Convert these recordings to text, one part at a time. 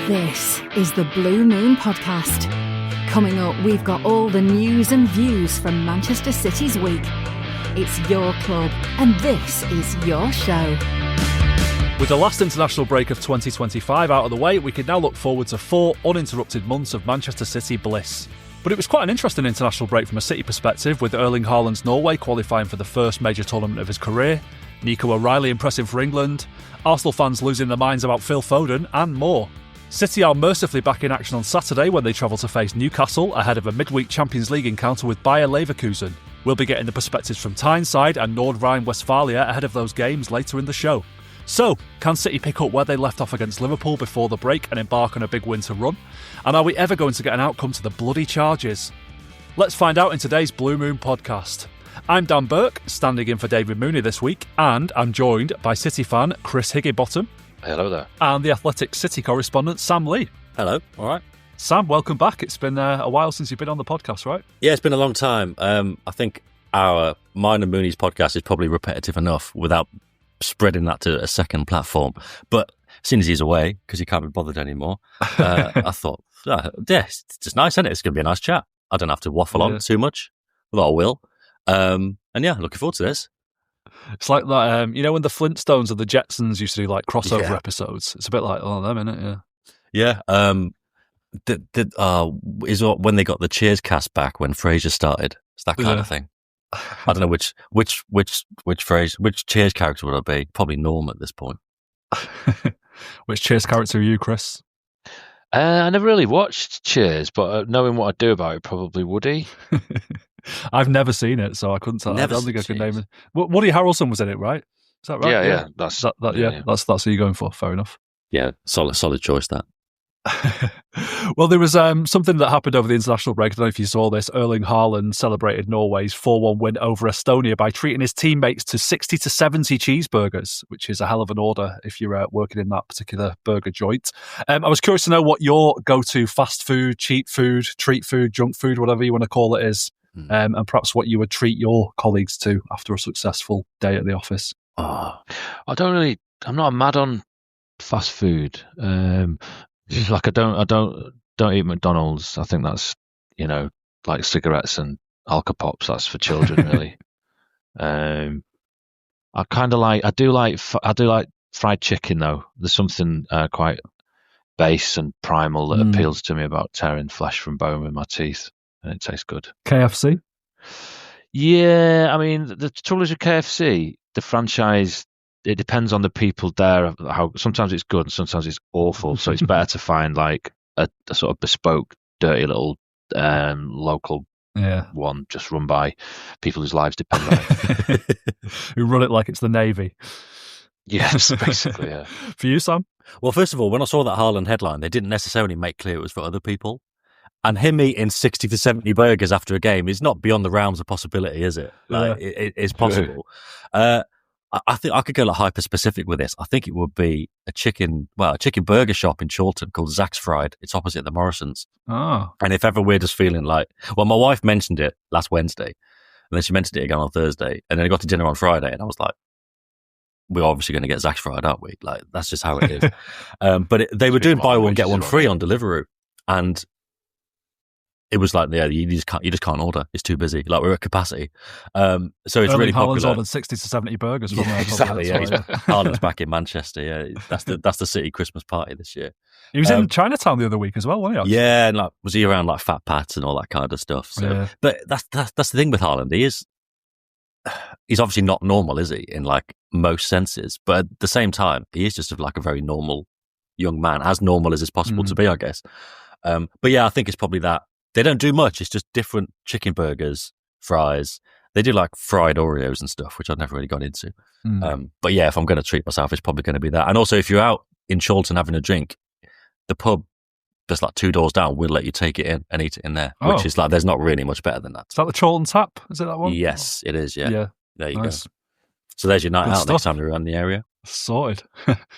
This is the Blue Moon Podcast. Coming up, we've got all the news and views from Manchester City's week. It's your club, and this is your show. With the last international break of 2025 out of the way, we can now look forward to 4 uninterrupted months of Manchester City bliss. But it was quite an interesting international break from a City perspective, with Erling Haaland's Norway qualifying for the first major tournament of his career, Nico O'Reilly impressing for England, Arsenal fans losing their minds about Phil Foden, and more. City are mercifully back in action on Saturday when they travel to face Newcastle ahead of a midweek Champions League encounter with Bayer Leverkusen. We'll be getting the perspectives from Tyneside and Nord Rhine-Westphalia ahead of those games later in the show. So, can City pick up where they left off against Liverpool before the break and embark on a big winter run? And are we ever going to get an outcome to the bloody charges? Let's find out in today's Blue Moon podcast. I'm Dan Burke, standing in for David Mooney this week, and I'm joined by City fan Chris Higginbottom. Hello there. And the Athletic City correspondent Sam Lee. Hello, all right. Sam, welcome back. It's been a while since you've been on the podcast, right? Yeah, it's been a long time. I think mine and Mooney's podcast is probably repetitive enough without spreading that to a second platform. But as soon as he's away, because he can't be bothered anymore, I thought, yeah, it's just nice, isn't it? It's going to be a nice chat. I don't have to waffle on too much, although I will. And yeah, looking forward to this. It's like that, when the Flintstones and the Jetsons used to do like crossover episodes. It's a bit like them, isn't it? Yeah. Is when they got the Cheers cast back when Frasier started. It's that kind of thing. I don't know which Cheers character would I be? Probably Norm at this point. Which Cheers character are you, Chris? I never really watched Cheers, but knowing what I'd do about it, probably Woody. I've never seen it, so I couldn't tell. I don't think I could name it. Woody Harrelson was in it, right? Is that right? Yeah. That's who you're going for. Fair enough. Yeah, solid choice that. Well, there was something that happened over the international break. I don't know if you saw this. Erling Haaland celebrated Norway's 4-1 win over Estonia by treating his teammates to 60 to 70 cheeseburgers, which is a hell of an order if you're working in that particular burger joint. I was curious to know what your go-to fast food, cheap food, treat food, junk food, whatever you want to call it is, and perhaps what you would treat your colleagues to after a successful day at the office. I'm not mad on fast food. Like I don't eat McDonald's. I think that's like cigarettes and Alka-Pops. That's for children, really. I do like fried chicken though. There's something quite base and primal that appeals to me about tearing flesh from bone with my teeth, and it tastes good. KFC. Yeah, I mean the trouble is with KFC, the franchise. It depends on the people there. How sometimes it's good, and sometimes it's awful. So it's better to find like a sort of bespoke, dirty little local one, just run by people whose lives depend on it. Who run it like it's the Navy. Yes, basically. Yeah. For you, Sam? Well, first of all, when I saw that Haaland headline, they didn't necessarily make clear it was for other people. And him eating 60 to 70 burgers after a game is not beyond the realms of possibility, is it? Like, it's possible. I think I could go like hyper specific with this. I think it would be a chicken burger shop in Chorlton called Zach's Fried. It's opposite the Morrisons. Oh. And if ever we're just feeling like, well, my wife mentioned it last Wednesday, and then she mentioned it again on Thursday, and then I got to dinner on Friday, and I was like, we're obviously going to get Zach's Fried, aren't we? Like, that's just how it is. But they were doing buy one, get one free on Deliveroo. And it was like, you just can't order. It's too busy. Like, we're at capacity. So it's Erling really popular. Haaland's ordered 60 to 70 burgers from there. Exactly. Yeah. Haaland's back in Manchester. Yeah, that's the City Christmas party this year. He was in Chinatown the other week as well, wasn't he? Yeah, and was he around like Fat Pats and all that kind of stuff? So, but that's the thing with Haaland. He's obviously not normal, is he? In like most senses, but at the same time, he is just like a very normal young man, as normal as it's possible to be, I guess. But yeah, I think it's probably that. They don't do much. It's just different chicken burgers, fries. They do like fried Oreos and stuff, which I've never really got into. But yeah, if I'm going to treat myself, it's probably going to be that. And also, if you're out in Chorlton having a drink, the pub that's like 2 doors down will let you take it in and eat it in there, which is like, there's not really much better than that. Is that the Chorlton Tap? Is it that one? Yes, it is. Yeah. There you go. So there's your night Good out stuff. next time you're around the area. Sorted.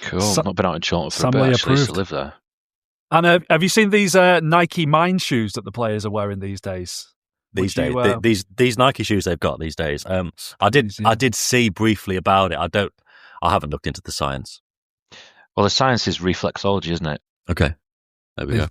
Cool. Not been out in Chorlton for Sam a bit. Lee Actually, used to approved. live there. And have you seen these Nike Mind shoes that the players are wearing these days? These Nike shoes they've got these days. I did see briefly about it. I haven't looked into the science. Well, the science is reflexology, isn't it? Okay. There we go.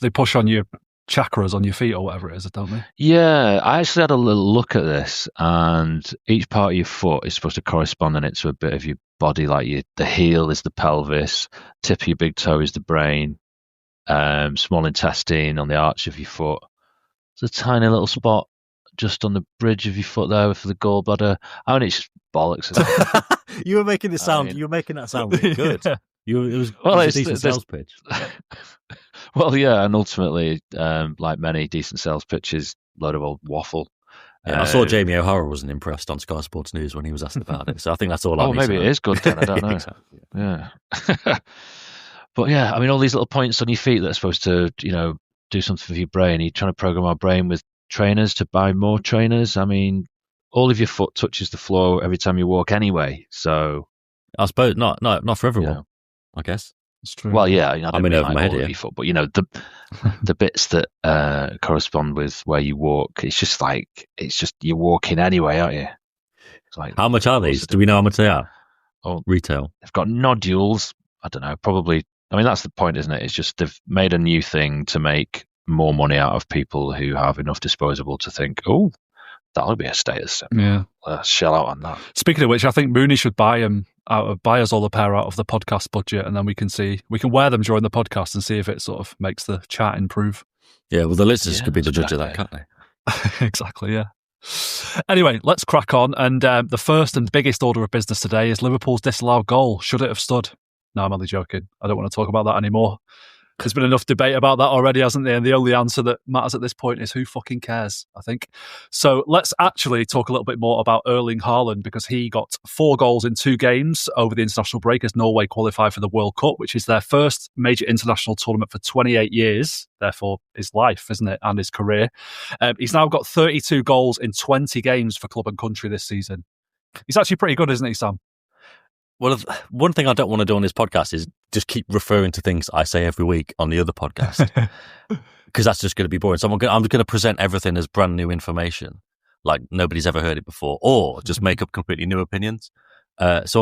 They push on your chakras on your feet or whatever it is, don't they? Yeah, I actually had a little look at this, and each part of your foot is supposed to correspond in it to a bit of your body. Like the heel is the pelvis, tip of your big toe is the brain, small intestine on the arch of your foot. There's a tiny little spot just on the bridge of your foot there for the gallbladder. I mean, it's just bollocks. You were making it sound. You were making that sound really good. Yeah. It was a decent sales pitch. Well, yeah, and ultimately, like many decent sales pitches, load of old waffle. Yeah, I saw Jamie O'Hara wasn't impressed on Sky Sports News when he was asked about it, so I think that's all. Oh, maybe it is good then. I don't know. Exactly. Yeah, but yeah, I mean, all these little points on your feet that are supposed to, do something for your brain. You're trying to program our brain with trainers to buy more trainers. I mean, all of your foot touches the floor every time you walk anyway. So I suppose not for everyone. I guess. It's true. Well, yeah, I mean, over my head all here. of your foot, but the bits that correspond with where you walk, it's just you're walking anyway, aren't you? It's like, how much are these? Do we know how much they are? Oh, retail. They've got nodules. I don't know. Probably. I mean, that's the point, isn't it? It's just they've made a new thing to make more money out of people who have enough disposable to think, oh, that'll be a status symbol. Yeah, shell out on that. Speaking of which, I think Mooney should buy us all a pair out of the podcast budget, and then we can wear them during the podcast and see if it sort of makes the chat improve. Yeah, well, the listeners could be the judge of that, can't they? Exactly. Yeah. Anyway, let's crack on. And the first and biggest order of business today is Liverpool's disallowed goal. Should it have stood? No, I'm only joking. I don't want to talk about that anymore. There's been enough debate about that already, hasn't there? And the only answer that matters at this point is who fucking cares, I think. So let's actually talk a little bit more about Erling Haaland, because he got 4 goals in 2 games over the international break as Norway qualified for the World Cup, which is their first major international tournament for 28 years. Therefore, his life, isn't it? And his career. He's now got 32 goals in 20 games for club and country this season. He's actually pretty good, isn't he, Sam? Well, one thing I don't want to do on this podcast is just keep referring to things I say every week on the other podcast, because that's just going to be boring. So I'm going to present everything as brand new information, like nobody's ever heard it before, or just make up completely new opinions. No, because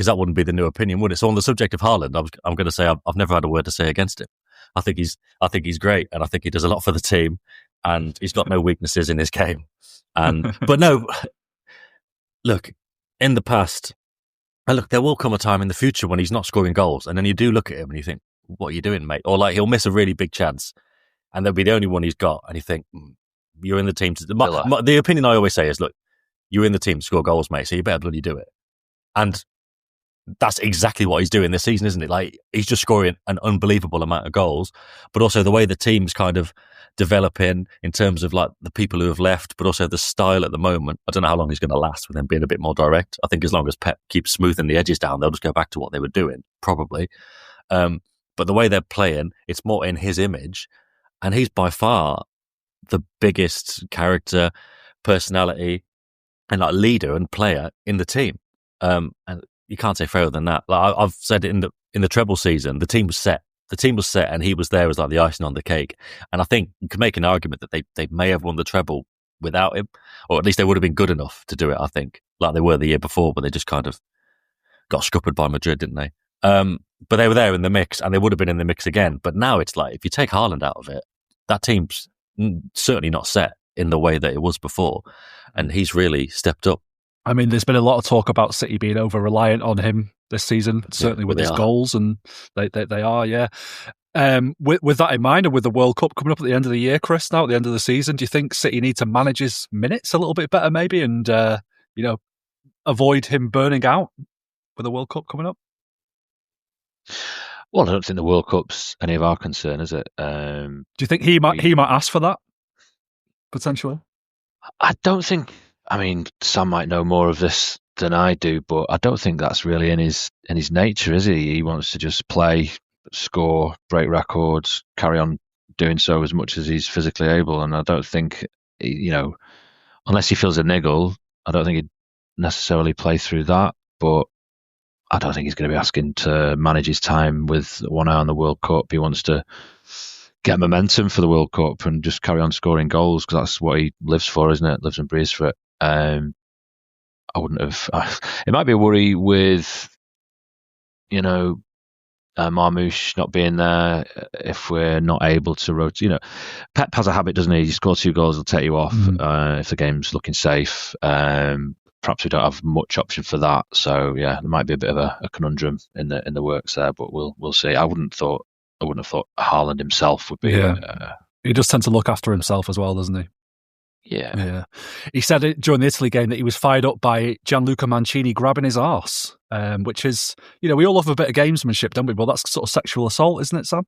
that wouldn't be the new opinion, would it? So on the subject of Haaland, I'm going to say I've never had a word to say against him. I think he's great, and I think he does a lot for the team, and he's got no weaknesses in his game. But no, look. In the past, there will come a time in the future when he's not scoring goals, and then you do look at him and you think, what are you doing, mate? Or like he'll miss a really big chance and they'll be the only one he's got, and you think, you're in the team. The opinion I always say is, look, you're in the team to score goals, mate, so you better bloody do it. And that's exactly what he's doing this season, isn't it? Like, he's just scoring an unbelievable amount of goals, but also the way the team's kind of developing in terms of like the people who have left, but also the style at the moment. I don't know how long he's going to last with them being a bit more direct. I think as long as Pep keeps smoothing the edges down, they'll just go back to what they were doing, probably. But the way they're playing, it's more in his image, and he's by far the biggest character, personality, and like leader and player in the team. And you can't say fairer than that. Like I've said it in the treble season, the team was set. The team was set, and he was there as like the icing on the cake. And I think you can make an argument that they may have won the treble without him, or at least they would have been good enough to do it. I think, like they were the year before, but they just kind of got scuppered by Madrid, didn't they? But they were there in the mix, and they would have been in the mix again. But now it's like, if you take Haaland out of it, that team's certainly not set in the way that it was before, and he's really stepped up. I mean, there's been a lot of talk about City being over-reliant on him this season, certainly with his goals, and they are, yeah. With that in mind, and with the World Cup coming up at the end of the year, Chris, now at the end of the season, do you think City need to manage his minutes a little bit better, maybe, and avoid him burning out with the World Cup coming up? Well, I don't think the World Cup's any of our concern, is it? Do you think he might ask for that potentially? I don't think. I mean, Sam might know more of this than I do, but I don't think that's really in his nature, is he? He wants to just play, score, break records, carry on doing so as much as he's physically able. And I don't think, unless he feels a niggle, I don't think he'd necessarily play through that. But I don't think he's going to be asking to manage his time with one eye on the World Cup. He wants to get momentum for the World Cup and just carry on scoring goals, because that's what he lives for, isn't it? Lives and breathes for it. I wouldn't have. It might be a worry with, Marmoush not being there, if we're not able to rotate. Pep has a habit, doesn't he? You score 2 goals, he'll take you off if the game's looking safe. Perhaps we don't have much option for that, so yeah, there might be a bit of a conundrum in the works there, but we'll see. I wouldn't have thought Haaland himself would be. Yeah. He does tend to look after himself as well, doesn't he? Yeah. He said it during the Italy game that he was fired up by Gianluca Mancini grabbing his arse, which is, we all love a bit of gamesmanship, don't we? But that's sort of sexual assault, isn't it, Sam?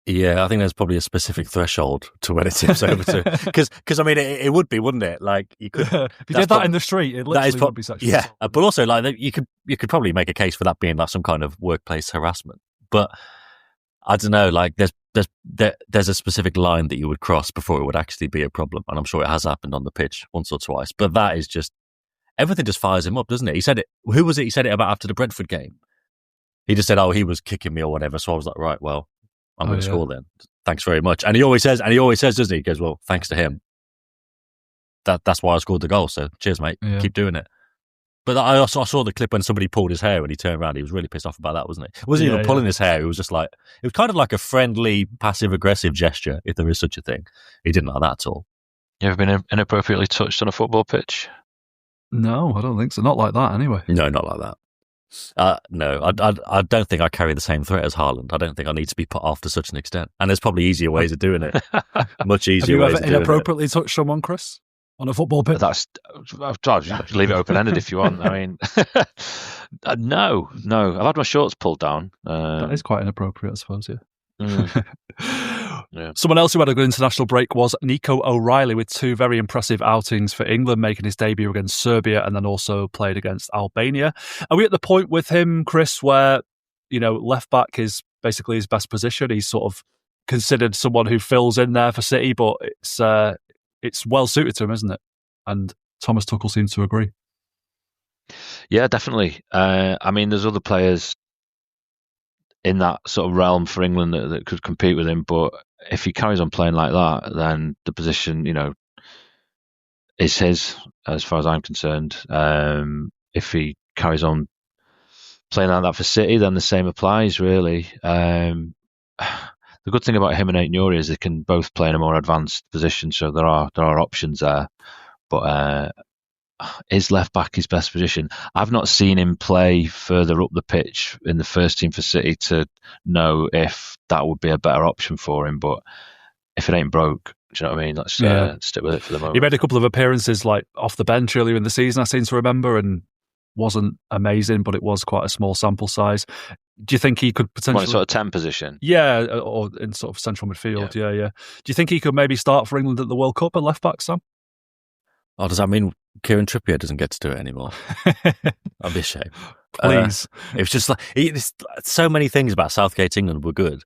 Yeah, I think there's probably a specific threshold to when it tips over to. Because I mean, it would be, wouldn't it? Like, you could. If you did that in the street, it literally would be sexual assault. Yeah, but also, like, you could probably make a case for that being like some kind of workplace harassment. But I don't know, like, there's a specific line that you would cross before it would actually be a problem, and I'm sure it has happened on the pitch once or twice. But that is just, everything just fires him up, doesn't it? He said it. Who was it? He said it about after the Brentford game. He just said, "Oh, he was kicking me or whatever." So I was like, right, well, I'm going to score then. Thanks very much. And he always says, doesn't he? He goes, well, thanks to him. That's why I scored the goal. So cheers, mate. Yeah. Keep doing it. But I saw the clip when somebody pulled his hair and he turned around. He was really pissed off about that, wasn't he? It wasn't even pulling his hair. It was just like, it was kind of like a friendly, passive-aggressive gesture, if there is such a thing. He didn't like that at all. You ever been inappropriately touched on a football pitch? No, I don't think so. Not like that, anyway. No, not like that. No, I don't think I carry the same threat as Haaland. I don't think I need to be put off to such an extent. And there's probably easier ways of doing it. Much easier ways of doing it. Have you ever inappropriately touched someone, Chris, on a football pitch? I'll just leave it open-ended if you want. I mean, no. I've had my shorts pulled down. That is quite inappropriate, I suppose, yeah. Yeah. Someone else who had a good international break was Nico O'Reilly, with 2 very impressive outings for England, making his debut against Serbia and then also played against Albania. Are we at the point with him, Chris, where, left back is basically his best position? He's sort of considered someone who fills in there for City, but it's well suited to him, isn't it? And Thomas Tuchel seems to agree. Yeah, definitely. I mean, there's other players in that sort of realm for England that could compete with him, but if he carries on playing like that, then the position, is his, as far as I'm concerned. If he carries on playing like that for City, then the same applies, really. The good thing about him and Aït-Nouri is they can both play in a more advanced position, so there are options there. But is left back his best position? I've not seen him play further up the pitch in the first team for City to know if that would be a better option for him. But if it ain't broke, do you know what I mean? Let's stick with it for the moment. He made a couple of appearances like off the bench earlier in the season, I seem to remember, and wasn't amazing, but it was quite a small sample size. Do you think he could potentially... sort of 10 position? Yeah, or in sort of central midfield, yeah. Do you think he could maybe start for England at the World Cup at left back, Sam? Oh, does that mean Kieran Trippier doesn't get to do it anymore? I'd be ashamed. Please. It was just like, so many things about Southgate England were good.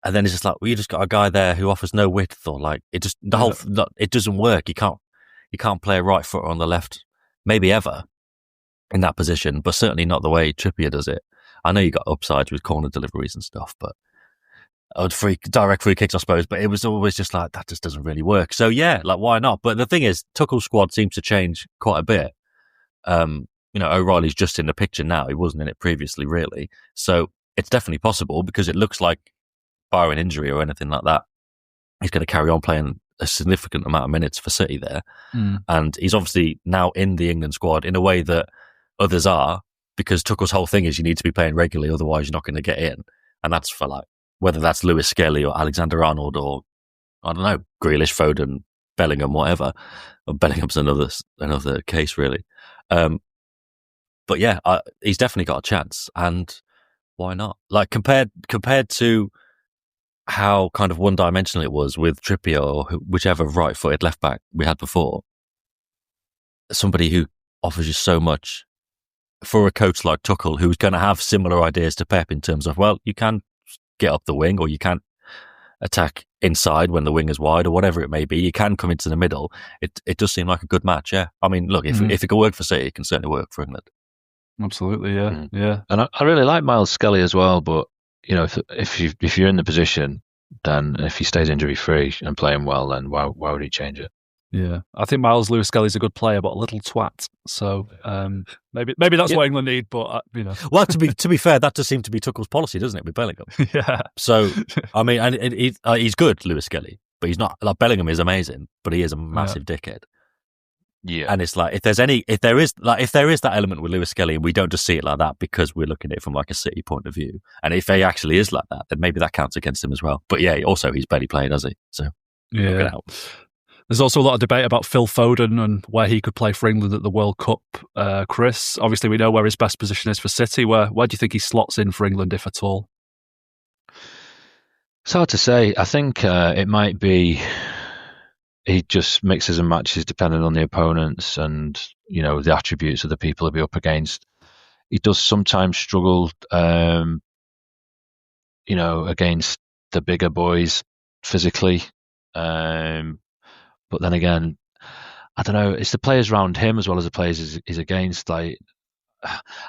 And then it's just like, well, you just got a guy there who offers no width, or like, it just, it doesn't work. You can't play a right foot on the left, maybe ever, in that position, but certainly not the way Trippier does it. I know you got upsides with corner deliveries and stuff, but direct free kicks, I suppose, but it was always just like, that just doesn't really work. So yeah, like, why not? But the thing is, Tuchel's squad seems to change quite a bit. O'Reilly's just in the picture now. He wasn't in it previously, really. So it's definitely possible, because it looks like, barring injury or anything like that, he's going to carry on playing a significant amount of minutes for City there. And he's obviously now in the England squad in a way that others are, because Tuchel's whole thing is you need to be playing regularly, otherwise you're not going to get in. And that's for, like, whether that's Lewis Skelly or Alexander-Arnold or, I don't know, Grealish, Foden, Bellingham, whatever. Or Bellingham's another case, really. But yeah, he's definitely got a chance, and why not? Like, compared to how kind of one-dimensional it was with Trippier or whichever right-footed left-back we had before, somebody who offers you so much for a coach like Tuchel, who's going to have similar ideas to Pep in terms of, well, you can get up the wing, or you can attack inside when the wing is wide, or whatever it may be. You can come into the middle. It does seem like a good match, yeah. I mean, look, if it can work for City, it can certainly work for England. Absolutely, yeah. Yeah. And I really like Miles Skelly as well, but if you're in the position, then if he stays injury free and playing well, then why would he change it? Yeah, I think Miles Lewis-Skelly's a good player, but a little twat. So maybe that's what England need. But well, to be fair, that does seem to be Tuchel's policy, doesn't it, with Bellingham? Yeah. So I mean, and he's good, Lewis-Skelly, but he's not like Bellingham is amazing, but he is a massive dickhead. Yeah, and it's like if there is that element with Lewis-Skelly, and we don't just see it like that because we're looking at it from like a City point of view, and if he actually is like that, then maybe that counts against him as well. But yeah, also he's barely played, has he? So yeah. There's also a lot of debate about Phil Foden and where he could play for England at the World Cup. Chris, obviously we know where his best position is for City. Where do you think he slots in for England, if at all? It's hard to say. I think it might be he just mixes and matches depending on the opponents and, the attributes of the people he'll be up against. He does sometimes struggle, against the bigger boys physically. But then again, I don't know. It's the players around him as well as the players he's against. Like,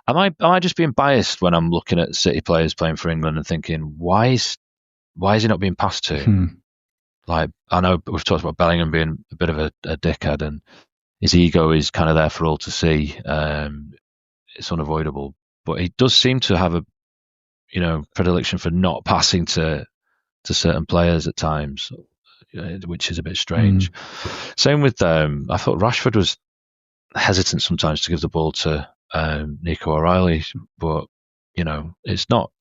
am I just being biased when I'm looking at City players playing for England and thinking, why is he not being passed to? Like, I know we've talked about Bellingham being a bit of a dickhead, and his ego is kind of there for all to see. It's unavoidable, but he does seem to have a predilection for not passing to certain players at times, which is a bit strange. Same with I thought Rashford was hesitant sometimes to give the ball to Nico O'Reilly, but it's not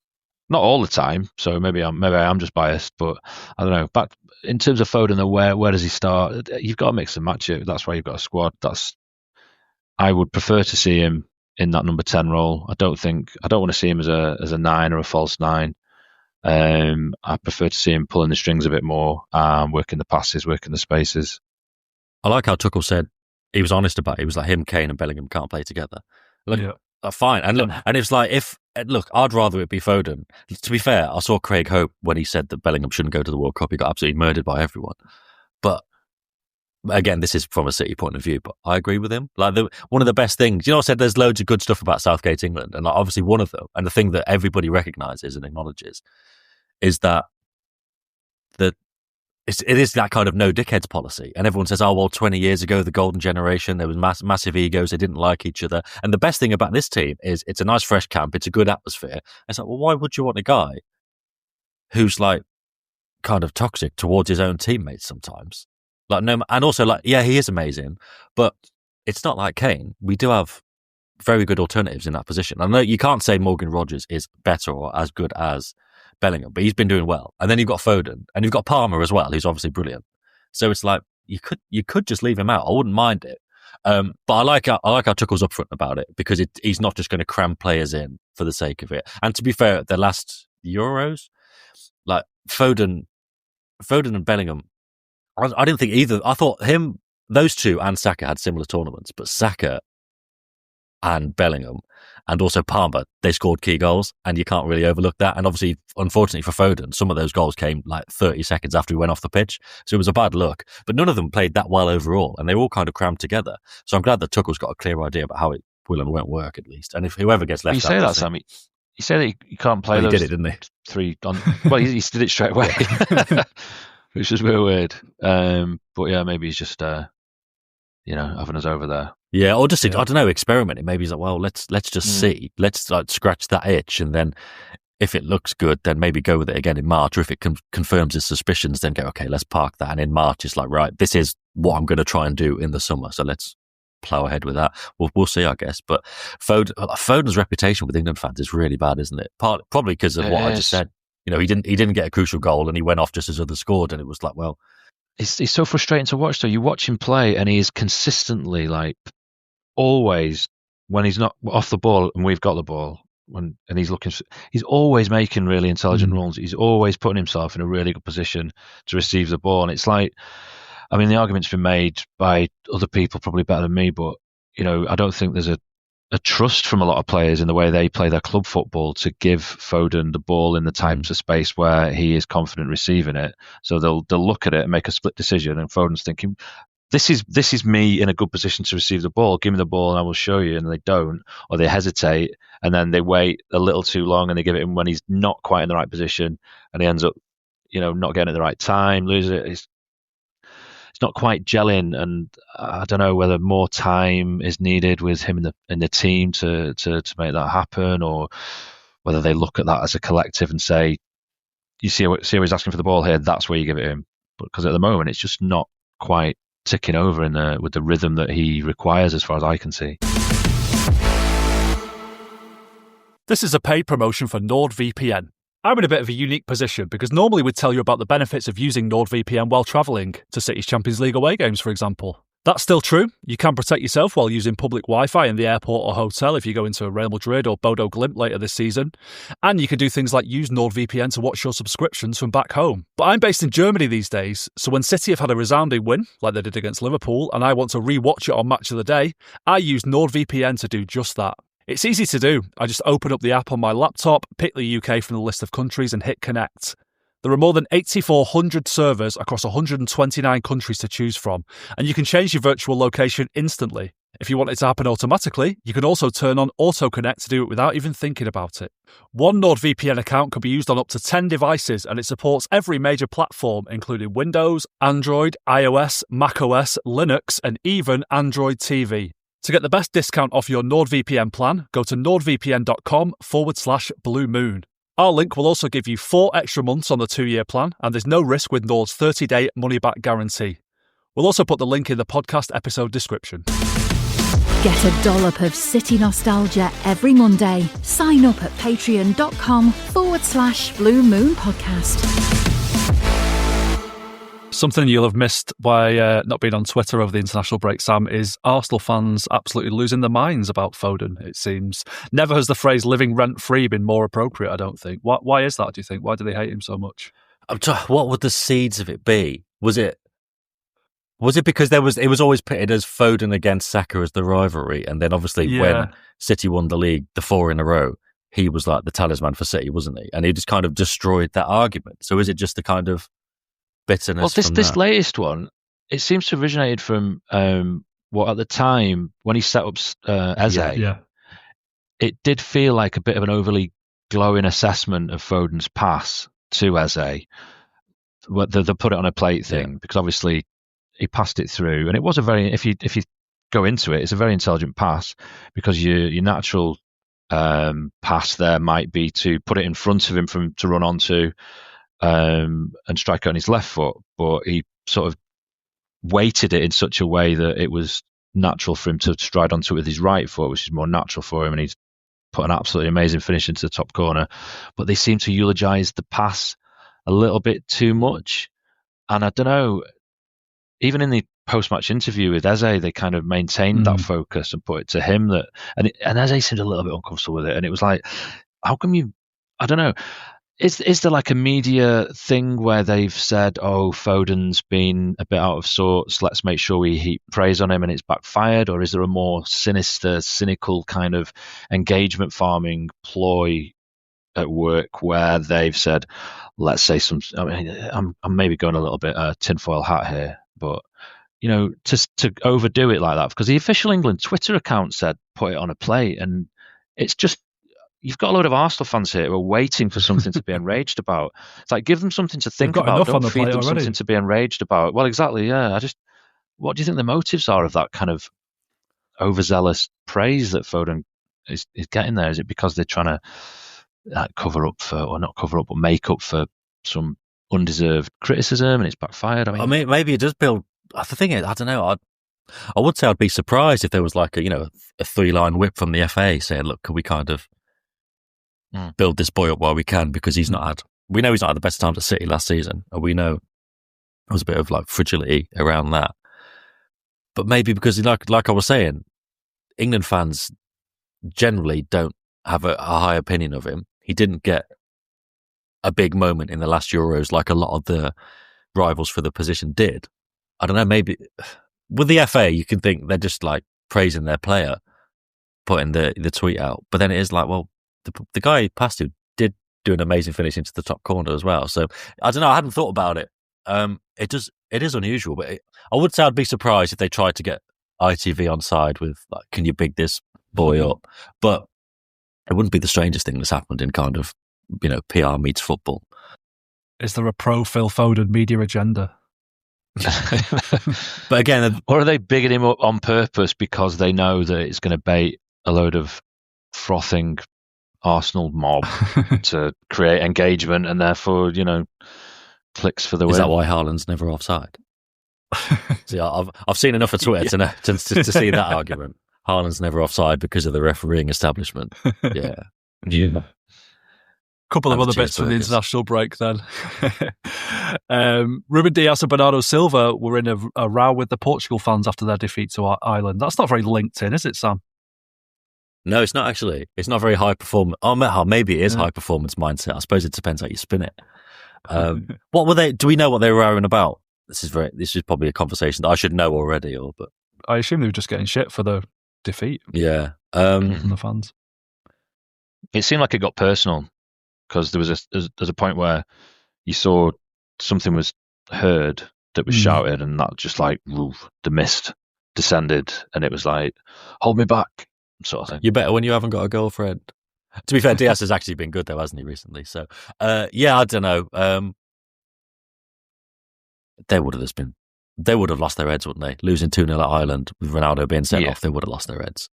all the time. So maybe I am just biased, but I don't know. Back in terms of Foden, where does he start? You've got to mix and match it. That's why you've got a squad. I would prefer to see him in that number 10 role. I don't want to see him as a 9 or a false 9. I prefer to see him pulling the strings a bit more, working the passes, working the spaces. I like how Tuchel said he was honest about it. He was like, him, Kane and Bellingham can't play together. Look, fine. And look, and it's like, I'd rather it be Foden. To be fair, I saw Craig Hope when he said that Bellingham shouldn't go to the World Cup. He got absolutely murdered by everyone. But again, this is from a City point of view, but I agree with him. Like, one of the best things, I said there's loads of good stuff about Southgate England, and like, obviously one of them, and the thing that everybody recognises and acknowledges, is that it is that kind of no dickheads policy. And everyone says, 20 years ago, the golden generation, there was massive egos, they didn't like each other. And the best thing about this team is it's a nice fresh camp, it's a good atmosphere. It's like, well, why would you want a guy who's like kind of toxic towards his own teammates sometimes? Like, no, and also like, yeah, he is amazing, but it's not like Kane. We do have very good alternatives in that position. I know you can't say Morgan Rogers is better or as good as Bellingham, but he's been doing well. And then you've got Foden, and you've got Palmer as well, who's obviously brilliant. So it's like you could just leave him out. I wouldn't mind it. But I like how Tuchel's upfront about it, because he's not just going to cram players in for the sake of it. And to be fair, the last Euros, like Foden and Bellingham, I didn't think either. I thought those two and Saka had similar tournaments, but Saka and Bellingham and also Palmer, they scored key goals, and you can't really overlook that. And obviously, unfortunately for Foden, some of those goals came like 30 seconds after he went off the pitch. So it was a bad look. But none of them played that well overall, and they were all kind of crammed together. So I'm glad that Tuchel's got a clear idea about how it will and won't work, at least. And if whoever gets left out... You say that, Sam. You say that you can't play those... He did it, didn't he? Three... Well, he did it straight away. Which is real weird. But yeah, maybe he's just, having us over there. Yeah, or just, I don't know, experimenting. Maybe he's like, well, let's just see. Let's like scratch that itch, and then if it looks good, then maybe go with it again in March. Or if it confirms his suspicions, then go, okay, let's park that. And in March, it's like, right, this is what I'm going to try and do in the summer. So let's plough ahead with that. We'll see, I guess. But Foden's reputation with England fans is really bad, isn't it? Probably because of what I just said. He didn't get a crucial goal, and he went off just as others scored, and it was like, well, he's so frustrating to watch. So you watch him play, and he is consistently like always, when he's not off the ball and we've got the ball, and he's always making really intelligent runs. He's always putting himself in a really good position to receive the ball. And it's like, I mean, the argument's been made by other people probably better than me, but I don't think there's a trust from a lot of players in the way they play their club football to give Foden the ball in the types of space where he is confident receiving it. So they'll look at it and make a split decision, and Foden's thinking, this is me in a good position to receive the ball. Give me the ball and I will show you. And they don't, or they hesitate, and then they wait a little too long and they give it him when he's not quite in the right position, and he ends up, not getting it at the right time, losing it. it's not quite gelling, and I don't know whether more time is needed with him in the team to make that happen, or whether they look at that as a collective and say, you see how he's asking for the ball here, that's where you give it him. Because at the moment, it's just not quite ticking over with the rhythm that he requires, as far as I can see. This is a paid promotion for NordVPN. I'm in a bit of a unique position because normally we'd tell you about the benefits of using NordVPN while travelling to City's Champions League away games, for example. That's still true. You can protect yourself while using public Wi-Fi in the airport or hotel if you go into Real Madrid or Bodo Glimt later this season. And you can do things like use NordVPN to watch your subscriptions from back home. But I'm based in Germany these days, so when City have had a resounding win, like they did against Liverpool, and I want to re-watch it on Match of the Day, I use NordVPN to do just that. It's easy to do. I just open up the app on my laptop, pick the UK from the list of countries and hit connect. There are more than 8,400 servers across 129 countries to choose from, and you can change your virtual location instantly. If you want it to happen automatically, you can also turn on Auto Connect to do it without even thinking about it. One NordVPN account can be used on up to 10 devices, and it supports every major platform, including Windows, Android, iOS, macOS, Linux, and even Android TV. To get the best discount off your NordVPN plan, go to nordvpn.com/Blue Moon. Our link will also give you 4 extra months on the 2-year plan, and there's no risk with Nord's 30-day money-back guarantee. We'll also put the link in the podcast episode description. Get a dollop of City nostalgia every Monday. Sign up at patreon.com/Blue Moon Podcast. Something you'll have missed by not being on Twitter over the international break, Sam, is Arsenal fans absolutely losing their minds about Foden, it seems. Never has the phrase living rent-free been more appropriate, I don't think. Why is that, do you think? Why do they hate him so much? What would the seeds of it be? Was it because it was always pitted as Foden against Saka as the rivalry, and then obviously when City won the league, the 4 in a row, he was like the talisman for City, wasn't he? And he just kind of destroyed that argument. So is it just the kind of bitterness? Well, this latest one, it seems to have originated from what at the time when he set up Eze, it did feel like a bit of an overly glowing assessment of Foden's pass to Eze. The put it on a plate thing, because obviously he passed it through, and it was a very, if you go into it, it's a very intelligent pass, because your natural pass there might be to put it in front of him to run onto. And strike on his left foot, but he sort of weighted it in such a way that it was natural for him to stride onto it with his right foot, which is more natural for him, and he's put an absolutely amazing finish into the top corner. But they seem to eulogise the pass a little bit too much, and I don't know, even in the post-match interview with Eze, they kind of maintained that focus and put it to him, and Eze seemed a little bit uncomfortable with it, and it was like, how come you, I don't know, Is there like a media thing where they've said, oh, Foden's been a bit out of sorts, let's make sure we heap praise on him, and it's backfired? Or is there a more sinister, cynical kind of engagement farming ploy at work where they've said, let's say I'm maybe going a little bit tinfoil hat here, but to overdo it like that, because the official England Twitter account said put it on a plate, and it's just, you've got a load of Arsenal fans here who are waiting for something to be enraged about. It's like, give them something to think about. Don't feed them something to be enraged about. Well, exactly, yeah. What do you think the motives are of that kind of overzealous praise that Foden is getting there? Is it because they're trying to cover up for, or not cover up, but make up for some undeserved criticism, and it's backfired? I mean, maybe it does build. The thing is, I don't know. I would say I'd be surprised if there was like a 3-line whip from the FA saying, look, can we kind of build this boy up while we can, because we know he's not had the best times at City last season, and we know there was a bit of like fragility around that. But maybe because, like I was saying, England fans generally don't have a high opinion of him. He didn't get a big moment in the last Euros like a lot of the rivals for the position did. I don't know, maybe with the FA you can think they're just like praising their player, putting the tweet out, but then it is like, well, the guy he passed to did do an amazing finish into the top corner as well. So I don't know. I hadn't thought about it. It is unusual, but I would say I'd be surprised if they tried to get ITV on side with like, can you big this boy up? But it wouldn't be the strangest thing that's happened in kind of PR meets football. Is there a pro Phil Foden media agenda? But again, or are they bigging him up on purpose because they know that it's going to bait a load of frothing Arsenal mob to create engagement and therefore, clicks for the win? Is that why Haaland's never offside? See, I've seen enough of Twitter to see that argument. Haaland's never offside because of the refereeing establishment. Yeah. Couple of other bits from the international break then. Ruben Dias and Bernardo Silva were in a row with the Portugal fans after their defeat to Ireland. That's not very linked in, is it, Sam? No, it's not actually. It's not very high performance. Oh, maybe it is high performance mindset. I suppose it depends how you spin it. What were they? Do we know what they were rowing about? This is probably a conversation that I should know already. But I assume they were just getting shit for the defeat. Yeah, from the fans. It seemed like it got personal because there's a point where you saw something was heard that was shouted, and that just like the mist descended, and it was like, hold me back, sort of thing. You're better when you haven't got a girlfriend. To be fair, Diaz has actually been good though, hasn't he, recently? So, I don't know. They would have lost their heads, wouldn't they? Losing 2-0 at Ireland with Ronaldo being sent off, they would have lost their heads.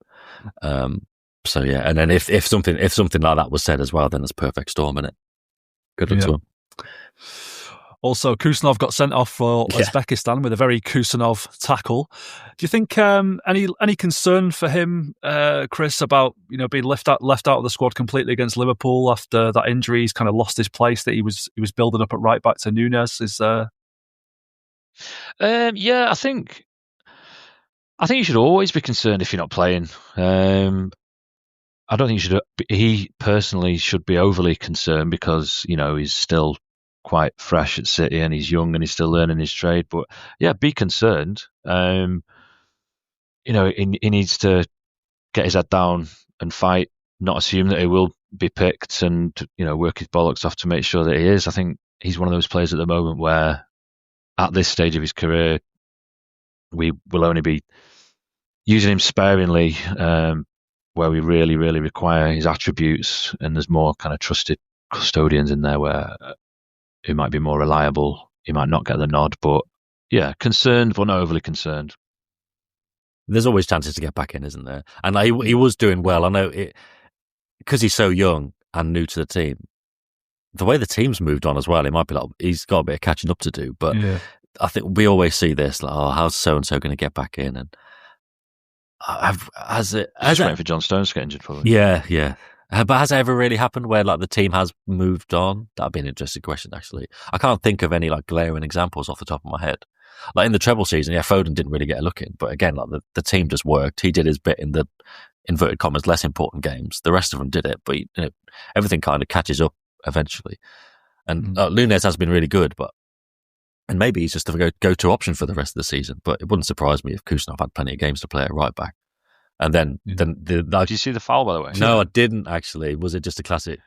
So yeah, and then if something like that was said as well, then it's perfect storm, innit? Good luck to him. Also, Khusanov got sent off for Uzbekistan with a very Khusanov tackle. Do you think any concern for him, Chris, about being left out of the squad completely against Liverpool after that injury? He's kind of lost his place that he was building up at right back to Nunes. Is there? I think you should always be concerned if you're not playing. I don't think he personally should be overly concerned because he's still quite fresh at City and he's young and he's still learning his trade. But yeah, be concerned. He needs to get his head down and fight, not assume that he will be picked, and work his bollocks off to make sure that he is. I think he's one of those players at the moment where, at this stage of his career, we will only be using him sparingly, where we really, really require his attributes, and there's more kind of trusted custodians in there who might be more reliable. He might not get the nod, but yeah, concerned but not overly concerned. There's always chances to get back in, isn't there? And he was doing well. I know it because he's so young and new to the team. The way the team's moved on as well, it might be like he's got a bit of catching up to do. But I think we always see this, like, how's so and so going to get back in? And has it waiting for John Stones to get injured, probably. Yeah. But has it ever really happened where like the team has moved on? That'd be an interesting question, actually. I can't think of any like glaring examples off the top of my head. Like in the treble season, Foden didn't really get a look in. But again, like the team just worked. He did his bit in the inverted commas less important games. The rest of them did it, but everything kind of catches up eventually. And Nunes has been really good, and maybe he's just the go-to option for the rest of the season. But it wouldn't surprise me if Khusanov had plenty of games to play at right back. And then did you see the foul, by the way? No, I didn't actually. Was it just a classic?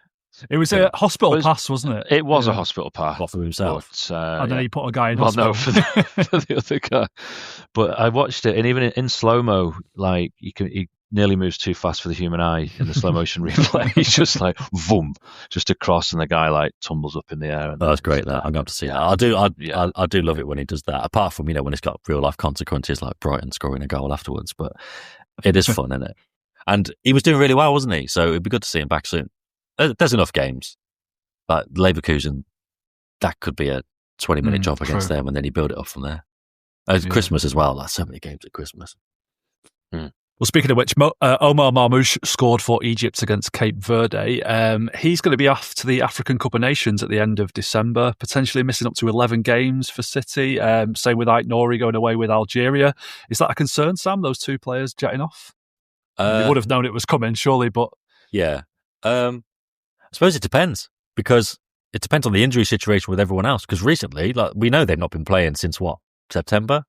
It was a hospital pass, wasn't it? It was a hospital pass. Not for himself. But, and then he put a guy in hospital. No, for the other guy. But I watched it, and even in slow-mo, like he nearly moves too fast for the human eye in the slow-motion replay. He's just like, boom, just across, and the guy like tumbles up in the air. And that's great, that. I'm going to see that. I do love it when he does that, apart from, when it's got real-life consequences, like Brighton scoring a goal afterwards. But it is fun, isn't it? And he was doing really well, wasn't he? So it'd be good to see him back soon. There's enough games. Like Leverkusen, that could be a 20-minute job against them, and then you build it up from there. Christmas as well. Like so many games at Christmas. Well, speaking of which, Omar Marmoush scored for Egypt against Cape Verde. He's going to be off to the African Cup of Nations at the end of December, potentially missing up to 11 games for City. Same with Ait Nouri going away with Algeria. Is that a concern, Sam, those two players jetting off? They would have known it was coming, surely, but... Yeah. I suppose it depends, because it depends on the injury situation with everyone else. Because recently, like, we know they've not been playing since what, September?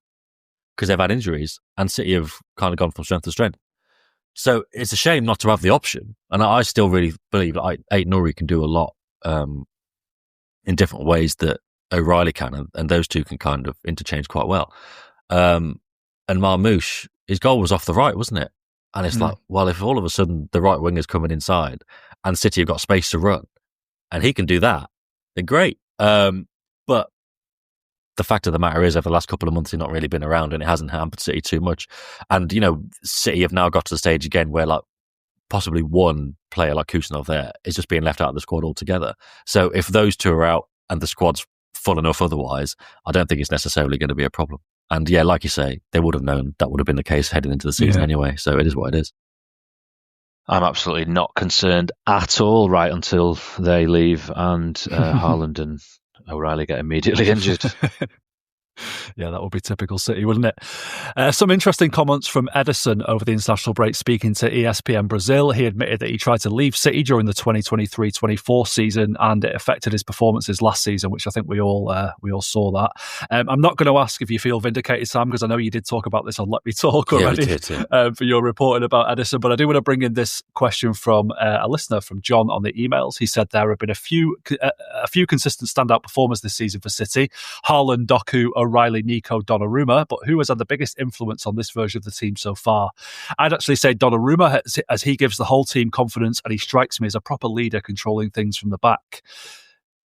Because they've had injuries, and City have kind of gone from strength to strength. So it's a shame not to have the option. And I still really believe that Ait Nouri can do a lot in different ways that O'Reilly can, and those two can kind of interchange quite well. And Marmoush, his goal was off the right, wasn't it? And it's like, well, if all of a sudden the right winger's coming inside and City have got space to run, and he can do that, then great. But the fact of the matter is, over the last couple of months, he's not really been around, and it hasn't hampered City too much. And, City have now got to the stage again where, like, possibly one player like Khusanov there is just being left out of the squad altogether. So if those two are out and the squad's full enough otherwise, I don't think it's necessarily going to be a problem. And yeah, like you say, they would have known that would have been the case heading into the season anyway. So it is what it is. I'm absolutely not concerned at all right until they leave and Haaland and O'Reilly get immediately injured. Yeah, that would be typical City, wouldn't it? Some interesting comments from Edison over the international break speaking to ESPN Brazil. He admitted that he tried to leave City during the 2023-24 season and it affected his performances last season, which I think we all saw that. I'm not going to ask if you feel vindicated, Sam, because I know you did talk about this on Let Me Talk already for your reporting about Edison, but I do want to bring in this question from a listener, from John, on the emails. He said there have been a few consistent standout performers this season for City: Haaland, Doku, O'Reilly, Nico, Donnarumma, but who has had the biggest influence on this version of the team so far? I'd actually say Donnarumma, as he gives the whole team confidence and he strikes me as a proper leader controlling things from the back.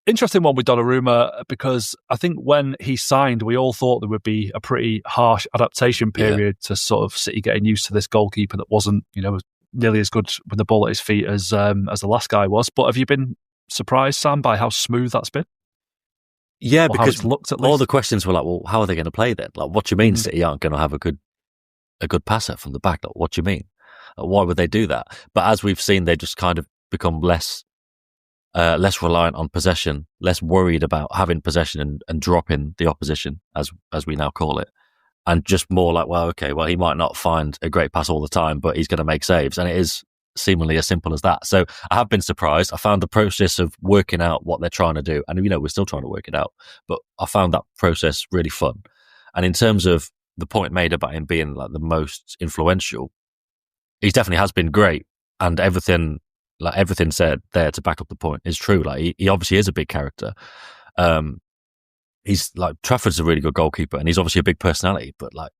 Interesting one with Donnarumma, because I think when he signed, we all thought there would be a pretty harsh adaptation period to sort of City getting used to this goalkeeper that wasn't, nearly as good with the ball at his feet as the last guy was. But have you been surprised, Sam, by how smooth that's been? Yeah, because all the questions were like, well, how are they going to play then? Like, what do you mean City aren't going to have a good passer from the back? Like, what do you mean? Why would they do that? But as we've seen, they just kind of become less reliant on possession, less worried about having possession and dropping the opposition, as we now call it, and just more like, he might not find a great pass all the time, but he's going to make saves, and it is seemingly as simple as that. So I have been surprised. I found the process of working out what they're trying to do, and we're still trying to work it out, but I found that process really fun. And in terms of the point made about him being like the most influential, he definitely has been great, and everything said there to back up the point is true. Like, he obviously is a big character. He's like, Trafford's a really good goalkeeper, and he's obviously a big personality, but like,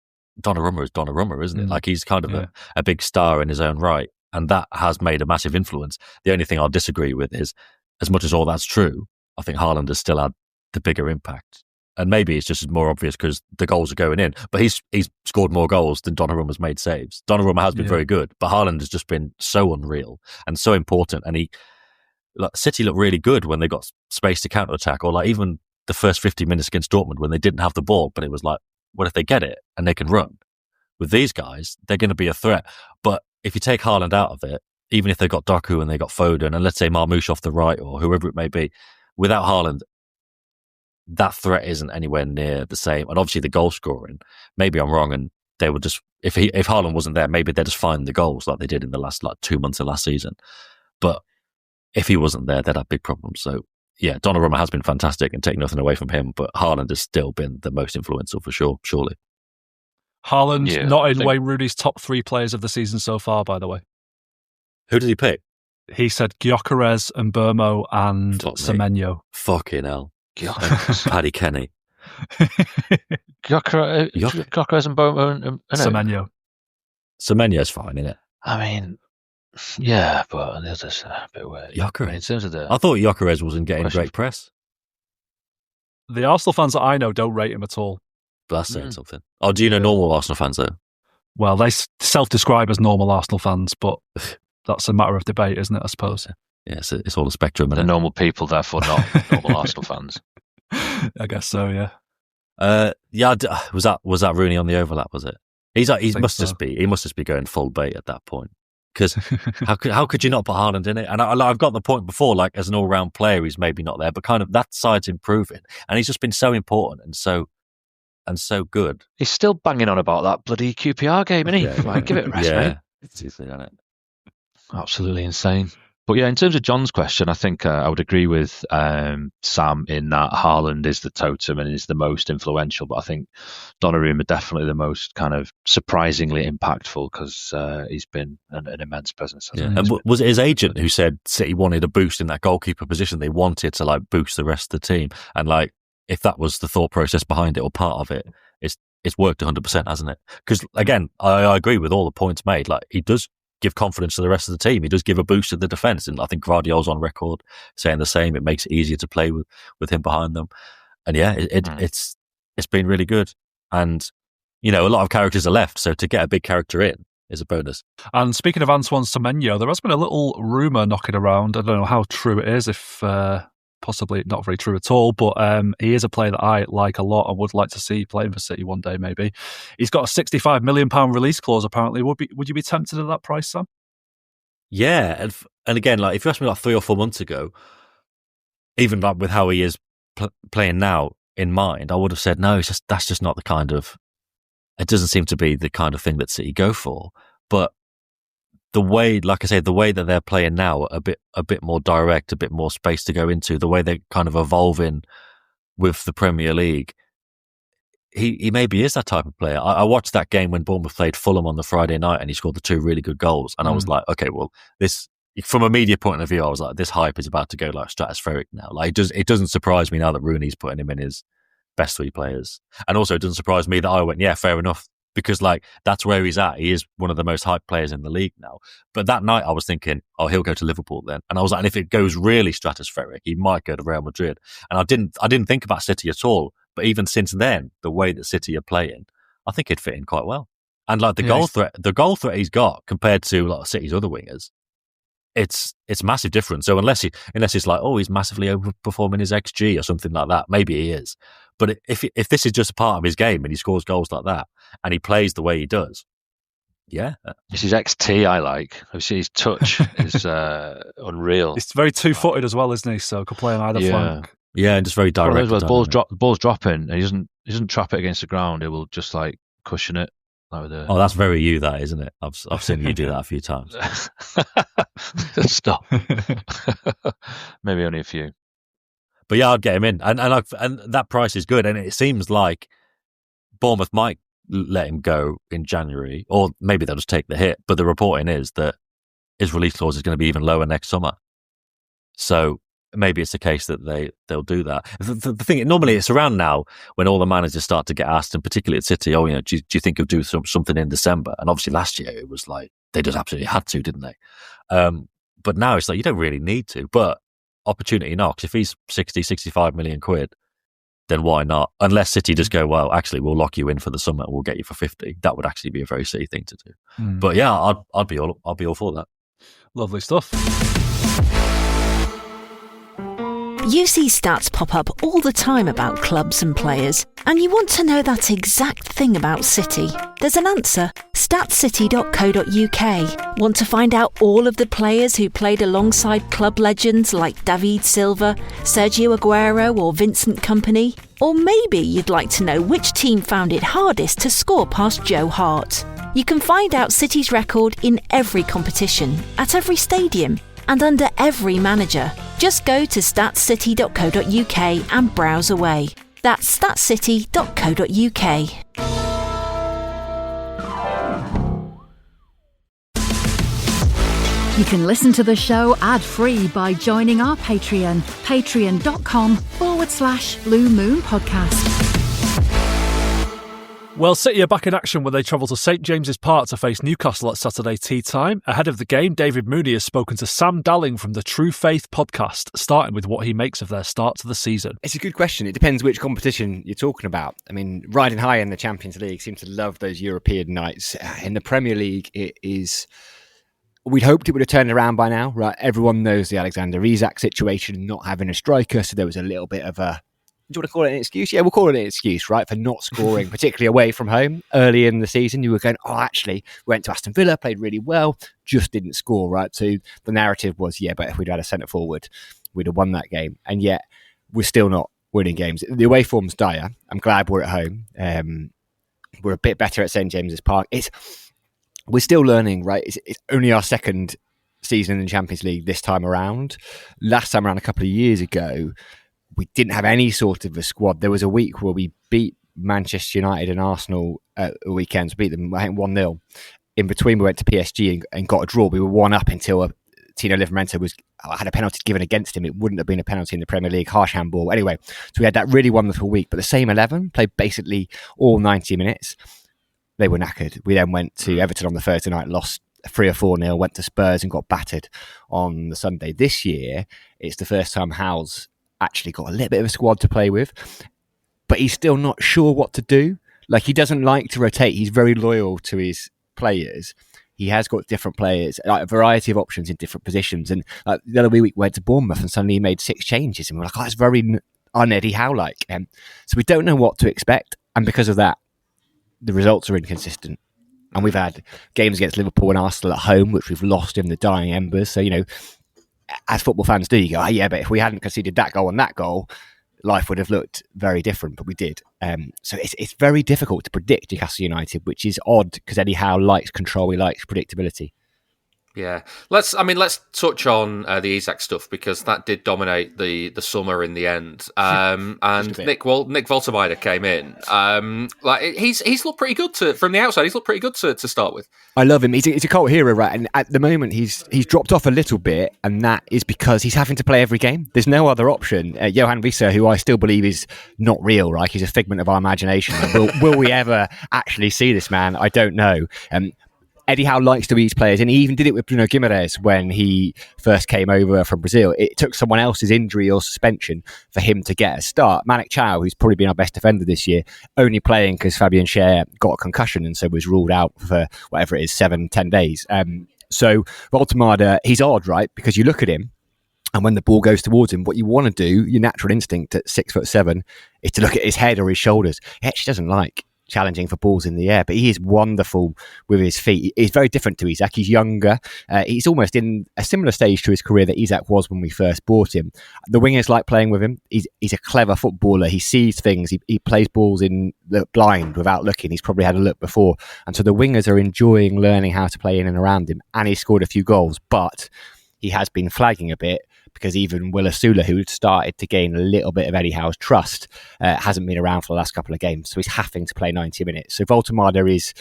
Donnarumma is Donnarumma, isn't it? Like, he's kind of a big star in his own right. And that has made a massive influence. The only thing I'll disagree with is, as much as all that's true, I think Haaland has still had the bigger impact. And maybe it's just more obvious because the goals are going in. But he's scored more goals than Donnarumma's made saves. Donnarumma has been very good, but Haaland has just been so unreal and so important. And City looked really good when they got space to counter-attack, or like even the first 50 minutes against Dortmund when they didn't have the ball, but it was like, what if they get it and they can run? With these guys, they're going to be a threat. But if you take Haaland out of it, even if they got Doku and they got Foden, and let's say Marmoush off the right or whoever it may be, without Haaland, that threat isn't anywhere near the same. And obviously the goal scoring, maybe I'm wrong, and they would just, if Haaland wasn't there, maybe they'd just find the goals like they did in the last 2 months of last season. But if he wasn't there, they'd have big problems. So yeah, Donnarumma has been fantastic and take nothing away from him, but Haaland has still been the most influential for sure, surely. Haaland not in Wayne Rooney's top 3 players of the season so far, by the way. Who did he pick? He said Gyökeres and Burmo and Semenyo. Fucking hell. Paddy Kenny. Gyökeres and Burmo and Semenyo. Semenyo's fine, isn't it? I mean, yeah, but the others are a bit weird. Gyökeres. In terms of I thought Gyökeres wasn't getting great press. The Arsenal fans that I know don't rate him at all. That's saying something. Oh, do you know normal Arsenal fans though? Well, they self-describe as normal Arsenal fans, but that's a matter of debate, isn't it, I suppose? Yeah, it's all a spectrum. The normal people, therefore, not normal Arsenal fans. I guess so, yeah. Was that Rooney on the overlap, was it? He must just be going full bait at that point. Because how could you not put Haaland in it? And I've got the point before, like, as an all-round player, he's maybe not there, but kind of that side's improving. And he's just been so important and so good. He's still banging on about that bloody QPR game, isn't he? Yeah. Like, give it a rest, mate. It's easy, isn't it? Absolutely insane. But yeah, in terms of John's question, I think I would agree with Sam in that Haaland is the totem and is the most influential, but I think Donnarumma definitely the most kind of surprisingly impactful because he's been an immense presence. Yeah. And was it his agent who said City wanted a boost in that goalkeeper position? They wanted to like boost the rest of the team, and like if that was the thought process behind it or part of it, it's worked 100%, hasn't it? Because again, I agree with all the points made. Like, he does give confidence to the rest of the team. He does give a boost to the defence, and I think Guardiola's on record saying the same. It makes it easier to play with him behind them. And yeah, it's it's been really good. And, a lot of characters are left, so to get a big character in is a bonus. And speaking of Antoine Semenyo, there has been a little rumour knocking around. I don't know how true it is, if possibly not very true at all, but he is a player that I like a lot and would like to see playing for City one day, maybe. He's got a £65 million release clause, apparently. Would you be tempted at that price, Sam? Yeah, and again, like if you asked me like 3 or 4 months ago, even like with how he is playing now in mind, I would have said no. That's just not the kind of. It doesn't seem to be the kind of thing that City go for. But the way, like I say, the way that they're playing now, a bit more direct, a bit more space to go into, the way they're kind of evolving with the Premier League, he maybe is that type of player. I watched that game when Bournemouth played Fulham on the Friday night, and he scored the 2 really good goals, and I was like, okay, well, this. From a media point of view, I was like, this hype is about to go like stratospheric now. Like, it doesn't surprise me now that Rooney's putting him in his best 3 players. And also it doesn't surprise me that I went, yeah, fair enough. Because like, that's where he's at. He is one of the most hyped players in the league now. But that night I was thinking, oh, he'll go to Liverpool then. And I was like, and if it goes really stratospheric, he might go to Real Madrid. And I didn't think about City at all. But even since then, the way that City are playing, I think he'd fit in quite well. And like the goal threat he's got compared to like City's other wingers, it's massive difference. So unless it's like, oh, he's massively overperforming his XG or something like that, maybe he is. But if this is just a part of his game and he scores goals like that and he plays the way he does, yeah, it's his XT I like. Obviously, his touch is unreal. He's very 2-footed as well, isn't he? So could play on either flank. Yeah, and just very direct. Well, the ball's dropping, and he doesn't trap it against the ground. He will just like cushion it. Oh, that's very you, that, isn't it? I've seen you do that a few times. Stop. Maybe only a few. But yeah, I'd get him in, and that price is good. And it seems like Bournemouth might let him go in January, or maybe they'll just take the hit. But the reporting is that his release clause is going to be even lower next summer. So maybe it's the case that they'll do that. The thing, normally it's around now when all the managers start to get asked, and particularly at City, do you think he'll do something in December? And obviously last year it was like they just absolutely had to, didn't they? But now it's like you don't really need to. But opportunity knocks. If he's 60, 65 million quid, then why not? Unless City just go, well, actually, we'll lock you in for the summer and we'll get you for 50. That would actually be a very City thing to do. But yeah, I'll be all for that. Lovely stuff. You see stats pop up all the time about clubs and players, and you want to know that exact thing about City. There's an answer. Statscity.co.uk. Want to find out all of the players who played alongside club legends like David Silva, Sergio Aguero or Vincent Kompany? Or maybe you'd like to know which team found it hardest to score past Joe Hart. You can find out City's record in every competition, at every stadium, and under every manager. Just go to statscity.co.uk and browse away. That's statscity.co.uk. You can listen to the show ad-free by joining our Patreon, patreon.com/Blue Moon Podcast. Well, City are back in action when they travel to St James's Park to face Newcastle at Saturday tea time. Ahead of the game, David Mooney has spoken to Sam Dalling from the True Faith podcast, starting with what he makes of their start to the season. It's a good question. It depends which competition you're talking about. I mean, riding high in the Champions League seem to love those European nights. In the Premier League, it is... We'd hoped it would have turned around by now, right? Everyone knows the Alexander Isak situation, not having a striker, so there was a little bit of a... Do you want to call it an excuse? Yeah, we'll call it an excuse, right, for not scoring, particularly away from home early in the season. You were going, oh, actually, we went to Aston Villa, played really well, just didn't score, right? So the narrative was, yeah, but if we'd had a centre forward, we'd have won that game. And yet, we're still not winning games. The away form's dire. I'm glad we're at home. We're a bit better at St James's Park. We're still learning, right? It's only our second season in the Champions League this time around. Last time around, a couple of years ago, we didn't have any sort of a squad. There was a week where we beat Manchester United and Arsenal at the weekends, beat them, I think 1-0. In between, we went to PSG and got a draw. We were 1-up until Tino Livramento had a penalty given against him. It wouldn't have been a penalty in the Premier League, harsh handball. Anyway, so we had that really wonderful week. But the same 11 played basically all 90 minutes. They were knackered. We then went to Everton on the Thursday night, lost 3 or 4-0, went to Spurs and got battered on the Sunday. This year, it's the first time Hal's actually got a little bit of a squad to play with. but he's still not sure what to do. Like, he doesn't like to rotate. He's very loyal to his players. He has got different players, like a variety of options in different positions. And the other week we went to Bournemouth and suddenly he made 6 changes. And we're like, oh, it's very un-Eddie Howe-like. So we don't know what to expect. And because of that, the results are inconsistent. And we've had games against Liverpool and Arsenal at home, which we've lost in the dying embers. So, as football fans do, you go, oh, yeah, but if we hadn't conceded that goal and that goal, life would have looked very different, but we did. So it's very difficult to predict Newcastle United, which is odd because Eddie Howe likes control, he likes predictability. Yeah, let's touch on the Isak stuff because that did dominate the summer in the end. And Nick Woltermeyer came in. He's looked pretty good from the outside. He's looked pretty good to start with. I love him. He's a cult hero, right? And at the moment, he's dropped off a little bit, and that is because he's having to play every game. There's no other option. Johan Wieser, who I still believe is not real, right? He's a figment of our imagination. Will we ever actually see this man? I don't know. Eddie Howe likes to ease players, and he even did it with Bruno Guimaraes when he first came over from Brazil. It took someone else's injury or suspension for him to get a start. Malik Chow, who's probably been our best defender this year, only playing because Fabian Schär got a concussion and so was ruled out for whatever it is, 7-10 days. So Woltermeyer, he's odd, right? Because you look at him, and when the ball goes towards him, what you want to do, your natural instinct at 6'7", is to look at his head or his shoulders. He actually doesn't like challenging for balls in the air, but he is wonderful with his feet. He's very different to Isak. He's younger. He's almost in a similar stage to his career that Isak was when we first bought him. The wingers like playing with him. He's a clever footballer. He sees things. He plays balls in the blind without looking. He's probably had a look before. And so the wingers are enjoying learning how to play in and around him. And he scored a few goals, but he has been flagging a bit because even Willa Sula, who started to gain a little bit of Eddie Howe's trust, hasn't been around for the last couple of games. So he's having to play 90 minutes. So Woltermeyer is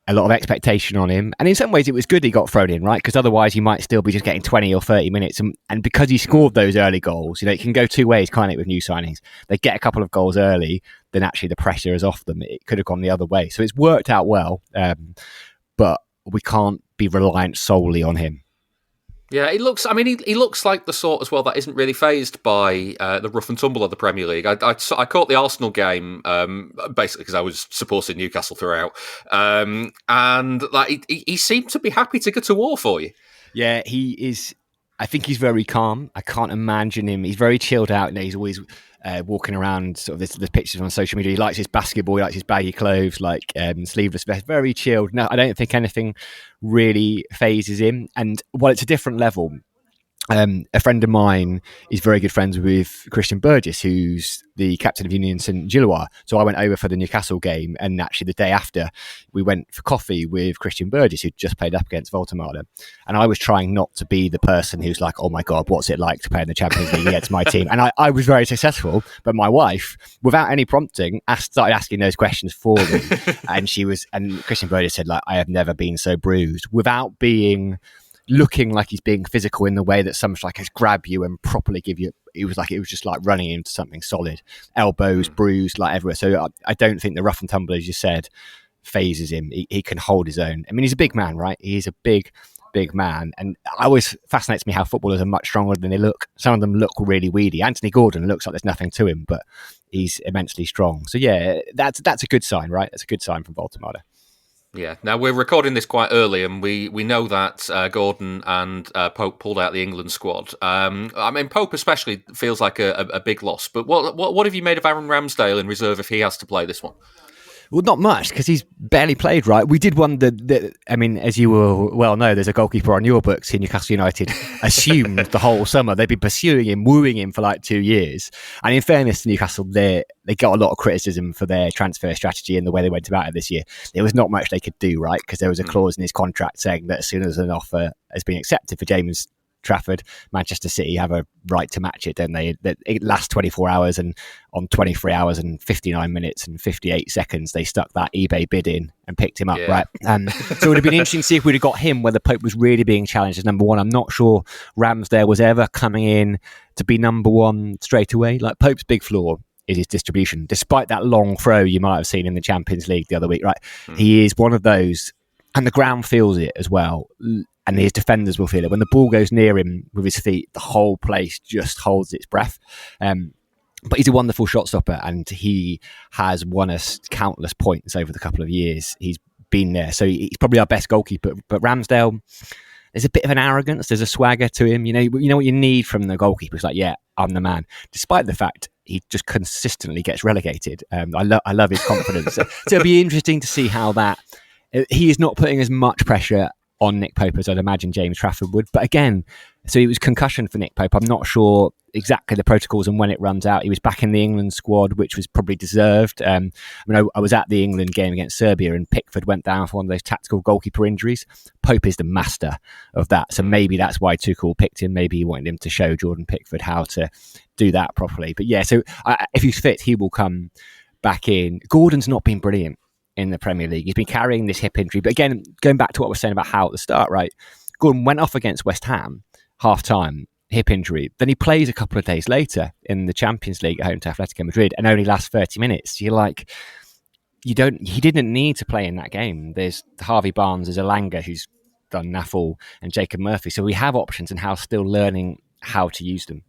a lot of expectation on him. And in some ways, it was good he got thrown in, right? Because otherwise, he might still be just getting 20 or 30 minutes. And because he scored those early goals, it can go two ways, can't it, with new signings? They get a couple of goals early, then actually the pressure is off them. It could have gone the other way. So it's worked out well. But we can't be reliant solely on him. Yeah, he looks like the sort as well that isn't really fazed by the rough and tumble of the Premier League. I caught the Arsenal game basically because I was supporting Newcastle throughout, and he seemed to be happy to go to war for you. Yeah, he is. I think he's very calm. I can't imagine him. He's very chilled out. He's always walking around. Sort of the pictures on social media. He likes his basketball. He likes his baggy clothes, sleeveless vest. Very chilled. No, I don't think anything really phases him. And while it's a different level, a friend of mine is very good friends with Christian Burgess, who's the captain of Union St Gilloise. So I went over for the Newcastle game, and actually the day after we went for coffee with Christian Burgess, who'd just played up against Woltermeyer. And I was trying not to be the person who's like, oh my God, what's it like to play in the Champions League against my team? And I was very successful, but my wife, without any prompting, started asking those questions for me. and Christian Burgess said, I have never been so bruised, without looking like he's being physical in the way that some strikers grab you and properly give you. It was just like running into something solid, elbows bruised everywhere. So I don't think the rough and tumble, as you said, phases him. He can hold his own. I mean, he's a big man, right? He's a big man, and it always fascinates me how footballers are much stronger than they look. Some of them look really weedy. Anthony Gordon looks like there's nothing to him, but he's immensely strong. So yeah, that's a good sign, right? That's a good sign from Woltermeyer. Yeah. Now, we're recording this quite early, and we know that Gordon and Pope pulled out the England squad. Pope especially feels like a big loss. But what have you made of Aaron Ramsdale in reserve if he has to play this one? Well, not much, because he's barely played, right? We did wonder, as you will well know, there's a goalkeeper on your books in Newcastle United, assumed the whole summer. They'd been pursuing him, wooing him for 2 years. And in fairness to Newcastle, they got a lot of criticism for their transfer strategy and the way they went about it this year. There was not much they could do, right? Because there was a clause in his contract saying that as soon as an offer has been accepted for James Trafford, Manchester City have a right to match it, don't they? It lasts 24 hours, and on 23 hours and 59 minutes and 58 seconds, they stuck that eBay bid in and picked him up, right? So it would have been interesting to see if we'd have got him, whether Pope was really being challenged as number one. I'm not sure Ramsdale was ever coming in to be number one straight away. Pope's big flaw is his distribution. Despite that long throw you might have seen in the Champions League the other week, right? He is one of those, and the ground feels it as well. And his defenders will feel it. When the ball goes near him with his feet, the whole place just holds its breath. But he's a wonderful shot stopper, and he has won us countless points over the couple of years he's been there. So he's probably our best goalkeeper. But Ramsdale, there's a bit of an arrogance. There's a swagger to him. You know what you need from the goalkeeper. It's like, yeah, I'm the man. Despite the fact he just consistently gets relegated. I love his confidence. So it'll be interesting to see how that. He is not putting as much pressure on Nick Pope as I'd imagine James Trafford would. But again, so it was concussion for Nick Pope. I'm not sure exactly the protocols and when it runs out. He was back in the England squad, which was probably deserved. I was at the England game against Serbia, and Pickford went down for one of those tactical goalkeeper injuries. Pope is the master of that. So maybe that's why Tuchel picked him. Maybe he wanted him to show Jordan Pickford how to do that properly. But yeah, so if he's fit, he will come back in. Gordon's not been brilliant in the Premier League. He's been carrying this hip injury. But again, going back to what I was saying about Howe at the start, right? Gordon went off against West Ham, half-time, hip injury. Then he plays a couple of days later in the Champions League at home to Atletico Madrid and only lasts 30 minutes. You're like, he didn't need to play in that game. There's Harvey Barnes, there's Elanga who's done naffle, and Jacob Murphy. So we have options, and Howe's still learning how to use them.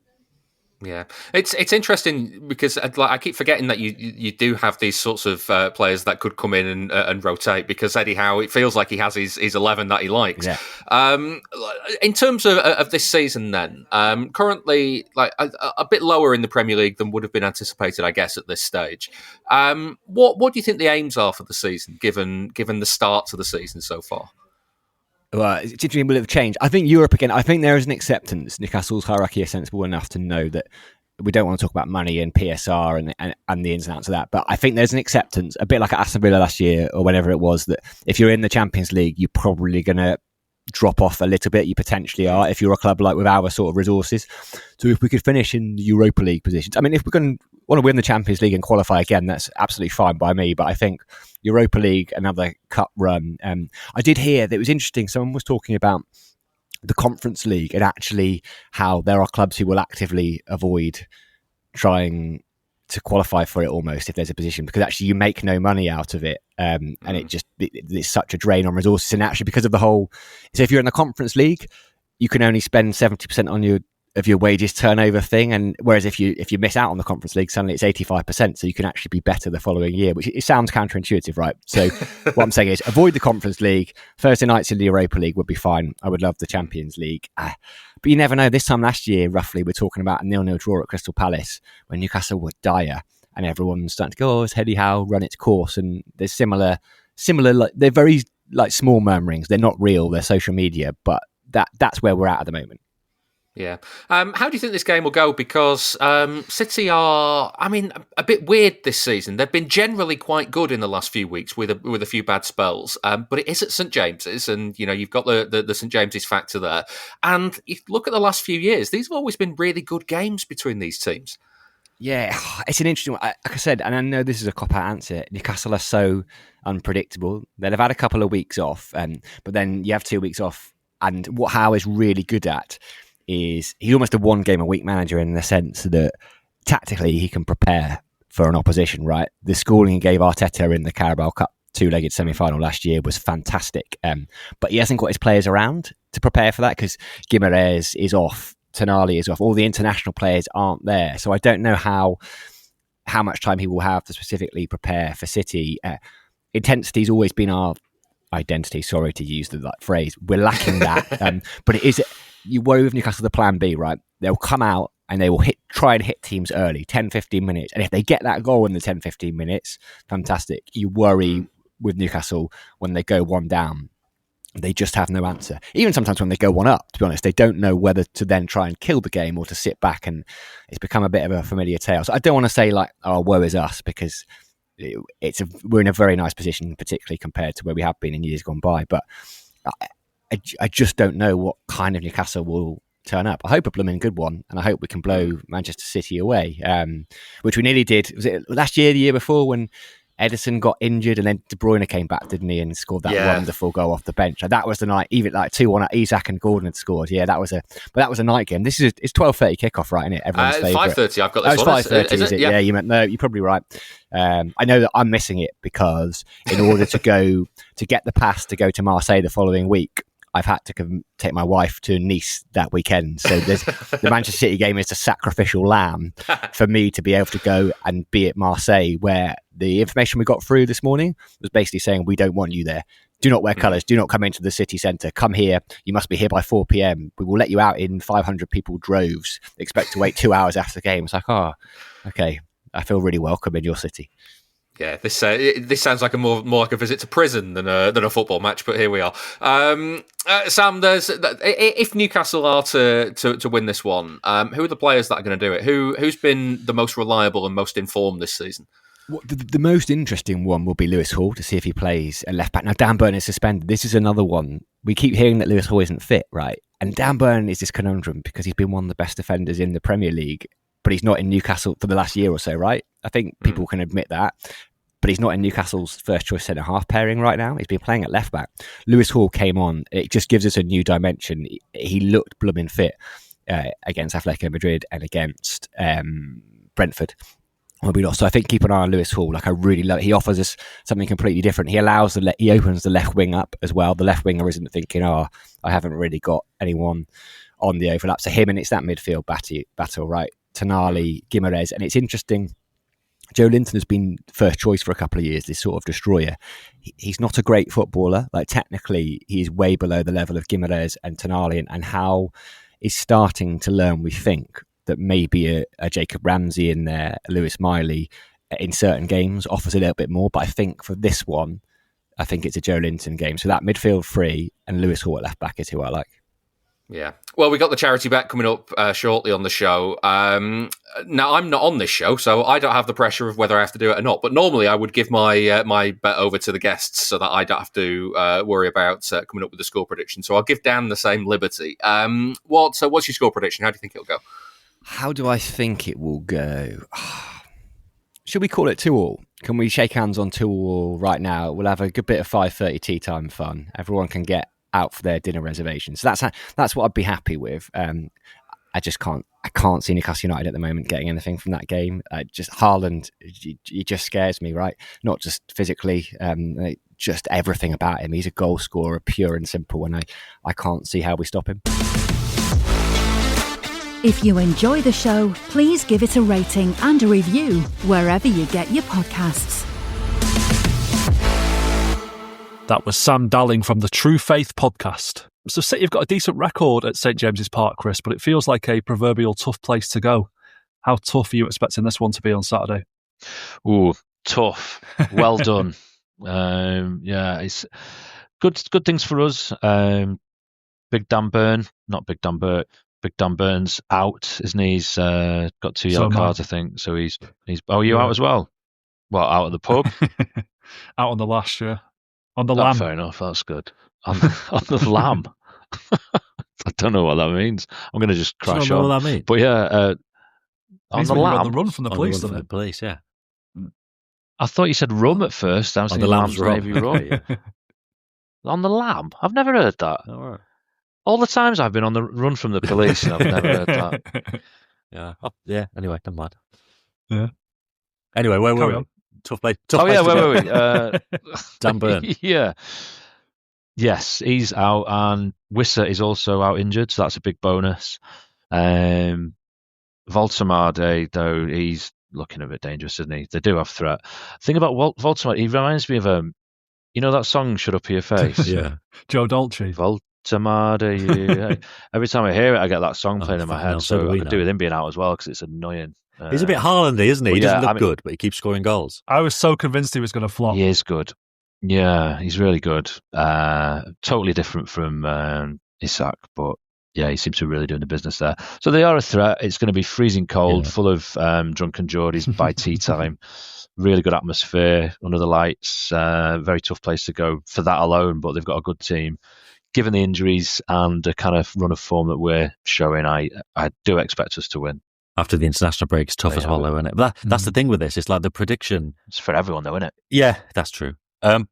Yeah, it's interesting because I keep forgetting that you do have these sorts of players that could come in and rotate, because Eddie Howe, it feels like he has his 11 that he likes. Yeah. In terms of this season, then currently like a bit lower in the Premier League than would have been anticipated, I guess, at this stage. What do you think the aims are for the season, given the start to the season so far? Well, it's interesting, will it have changed? I think Europe, again, I think there is an acceptance. Newcastle's hierarchy is sensible enough to know that we don't want to talk about money and PSR and the ins and outs of that. But I think there's an acceptance, a bit like at Aston Villa last year or whenever it was, that if you're in the Champions League, you're probably going to drop off a little bit. You potentially are, if you're a club like with our sort of resources. So if we could finish in the Europa League positions, I mean, if we're going to want to win the Champions League and qualify again, that's absolutely fine by me. But I think Europa League, another cup run. I did hear that it was interesting. Someone was talking about the Conference League and actually how there are clubs who will actively avoid trying to qualify for it almost if there's a position, because actually you make no money out of it. And it's such a drain on resources. And actually because of the whole, so if you're in the Conference League, you can only spend 70% on your wages turnover thing, and whereas if you miss out on the Conference League, suddenly it's 85%, so you can actually be better the following year, which it sounds counterintuitive, right? So what I'm saying is avoid the Conference League. Thursday nights in the Europa League would be fine. I would love the Champions League, but you never know. This time last year, roughly, we're talking about a 0-0 draw at Crystal Palace when Newcastle were dire, and everyone's starting to go, has Eddie Howe run its course? And there's similar like, they're very like small murmurings. They're not real, they're social media, but that's where we're at the moment. Yeah. How do you think this game will go? Because City are, a bit weird this season. They've been generally quite good in the last few weeks with a few bad spells. But it is at St James's, and you've got the St James's factor there. And if you look at the last few years, these have always been really good games between these teams. Yeah, it's an interesting one. Like I said, and I know this is a cop-out answer, Newcastle are so unpredictable. They'll have had a couple of weeks off, but then you have 2 weeks off. And what Howe is really good at is he's almost a one-game-a-week manager in the sense that tactically he can prepare for an opposition, right? The schooling he gave Arteta in the Carabao Cup two-legged semi-final last year was fantastic. But he hasn't got his players around to prepare for that because Guimaraes is off, Tonali is off, all the international players aren't there. So I don't know how much time he will have to specifically prepare for City. Intensity's always been our identity, sorry to use the phrase. We're lacking that. But it is... You worry with Newcastle the plan B, right? They'll come out and they will try and hit teams early, 10-15 minutes. And if they get that goal in the 10-15 minutes, fantastic. You worry with Newcastle when they go one down. They just have no answer. Even sometimes when they go one up, to be honest, they don't know whether to then try and kill the game or to sit back, and it's become a bit of a familiar tale. So I don't want to say like, oh, woe is us, because we're in a very nice position, particularly compared to where we have been in years gone by. But I just don't know what kind of Newcastle will turn up. I hope a blooming good one, and I hope we can blow Manchester City away, which we nearly did. Was it last year, the year before, when Ederson got injured and then De Bruyne came back, didn't he, and scored that wonderful goal off the bench? And that was the night, even like 2-1 at Isak and Gordon had scored. Yeah, that was a night game. It's 12:30 kickoff, right? Isn't it? Everyone's favourite. 5:30. I've got this one. It's 5:30. Is it? Yeah, you meant no. You're probably right. I know that I'm missing it because in order to get the pass to go to Marseille the following week, I've had to take my wife to Nice that weekend. So the Manchester City game is a sacrificial lamb for me to be able to go and be at Marseille, where the information we got through this morning was basically saying, we don't want you there. Do not wear colours. Do not come into the city centre. Come here. You must be here by 4 p.m. We will let you out in 500 people droves. Expect to wait 2 hours after the game. It's like, oh, okay. I feel really welcome in your city. Yeah, this sounds like more like a visit to prison than a football match, but here we are. Sam, if Newcastle are to win this one, who are the players that are going to do it? Who's been the most reliable and most informed this season? Well, the most interesting one will be Lewis Hall, to see if he plays at left back. Now, Dan Burn is suspended. This is another one. We keep hearing that Lewis Hall isn't fit, right? And Dan Burn is this conundrum because he's been one of the best defenders in the Premier League, but he's not in Newcastle for the last year or so, right? I think people can admit that. But he's not in Newcastle's first choice centre-half pairing right now. He's been playing at left-back. Lewis Hall came on. It just gives us a new dimension. He looked blooming fit against Atletico Madrid and against Brentford when we lost. So I think keep an eye on Lewis Hall. Like, I really love it. He offers us something completely different. He opens the left wing up as well. The left winger isn't thinking, I haven't really got anyone on the overlap. So him, and it's that midfield battle, right? Tonali, Guimaraes. And it's interesting. Joe Linton has been first choice for a couple of years, this sort of destroyer. He's not a great footballer. Like, technically, he's way below the level of Guimaraes and Tonali, and how is starting to learn, we think, that maybe a Jacob Ramsey in there, Lewis Miley, in certain games offers a little bit more. But I think for this one, I think it's a Joe Linton game. So that midfield three and Lewis Hall at left back is who I like. Yeah. Well, we got the charity bet coming up shortly on the show. Now, I'm not on this show, so I don't have the pressure of whether I have to do it or not. But normally I would give my my bet over to the guests so that I don't have to worry about coming up with the score prediction. So I'll give Dan the same liberty. What's your score prediction? How do you think it'll go? How do I think it will go? Should we call it 2-2? Can we shake hands on 2-2 right now? We'll have a good bit of 5:30 tea time fun. Everyone can get out for their dinner reservations. So that's what I'd be happy with. I can't see Newcastle United at the moment getting anything from that game. Just Haaland, he just scares me, right? Not just physically, just everything about him. He's a goal scorer, pure and simple, and I can't see how we stop him. If you enjoy the show, please give it a rating and a review wherever you get your podcasts. That was Sam Dalling from the True Faith podcast. So City have got a decent record at St James's Park, Chris, but it feels like a proverbial tough place to go. How tough are you expecting this one to be on Saturday? Ooh, tough. Well done. Yeah, it's good things for us. Big Dan Burn, not Big Dan Burke. Big Dan Burn's out, isn't he? He's got 2 yellow cards, I think. So he's. Oh, you out as well? Well, out at the pub? Out on the lash, yeah. On the lamb. Fair enough, that's good. On the lamb. I don't know what that means. I'm going to just crash on. I don't know what that means. But yeah, on the lamb. On the run from the police, the police, yeah. I thought you said rum at first. I was thinking lamb's gravy rum. Yeah. On the lamb? I've never heard that. Oh, right. All the times I've been on the run from the police, and I've never heard that. Yeah. Oh, yeah. Anyway, never mind. Yeah. Anyway, where were we? Tough place. Where were we? Dan Burn. Yeah. Yes, he's out, and Wissa is also out injured, so that's a big bonus. Voltemade, though, he's looking a bit dangerous, isn't he? They do have threat. The thing about Voltemade, he reminds me of you know that song "Shut Up Your Face"? Yeah. Joe Dolce. Voltemade. Every time I hear it, I get that song playing in my head. So I could do with him being out as well because it's annoying. He's a bit Haaland-y, isn't he? He doesn't look good, but he keeps scoring goals. I was so convinced he was going to flop. He is good. Yeah, he's really good. Totally different from Isak, but yeah, he seems to be really doing the business there. So they are a threat. It's going to be freezing cold, full of drunken Geordies by tea time. Really good atmosphere under the lights. Very tough place to go for that alone, but they've got a good team. Given the injuries and the kind of run of form that we're showing, I do expect us to win. After the international break, it's tough as well, though, isn't it? But that's the thing with this. It's like the prediction. It's for everyone, though, isn't it? Yeah, that's true. Yeah,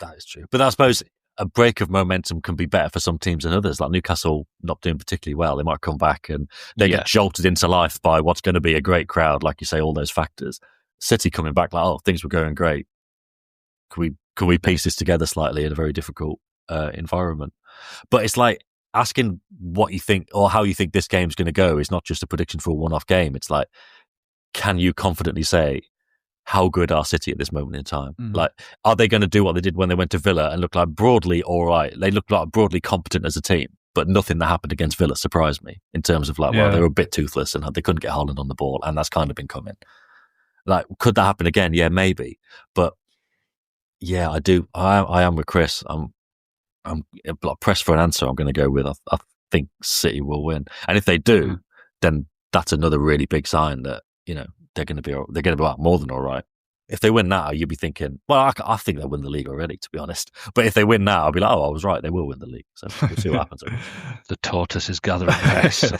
that is true. But I suppose a break of momentum can be better for some teams than others. Like Newcastle not doing particularly well. They might come back and they get jolted into life by what's going to be a great crowd, like you say, all those factors. City coming back like, oh, things were going great. Can we piece this together slightly in a very difficult environment? But it's like asking what you think or how you think this game's going to go is not just a prediction for a one-off game. It's like, can you confidently say how good are City at this moment in time? Like, are they going to do what they did when they went to Villa and look like broadly all right? They look like broadly competent as a team, but nothing that happened against Villa surprised me in terms of like, well, they were a bit toothless and they couldn't get Haaland on the ball, and that's kind of been coming. Like, could that happen again? Yeah, maybe. But yeah, I do. I am with Chris. I'm pressed for an answer. I'm going to go with I think City will win, and if they do, then that's another really big sign that they're going to be out more than all right. If they win now, you'll be thinking, well, I think they'll win the league already, to be honest. But if they win now, I'll be like, oh, I was right. They will win the league. So we'll see what happens. The tortoise is gathering pace.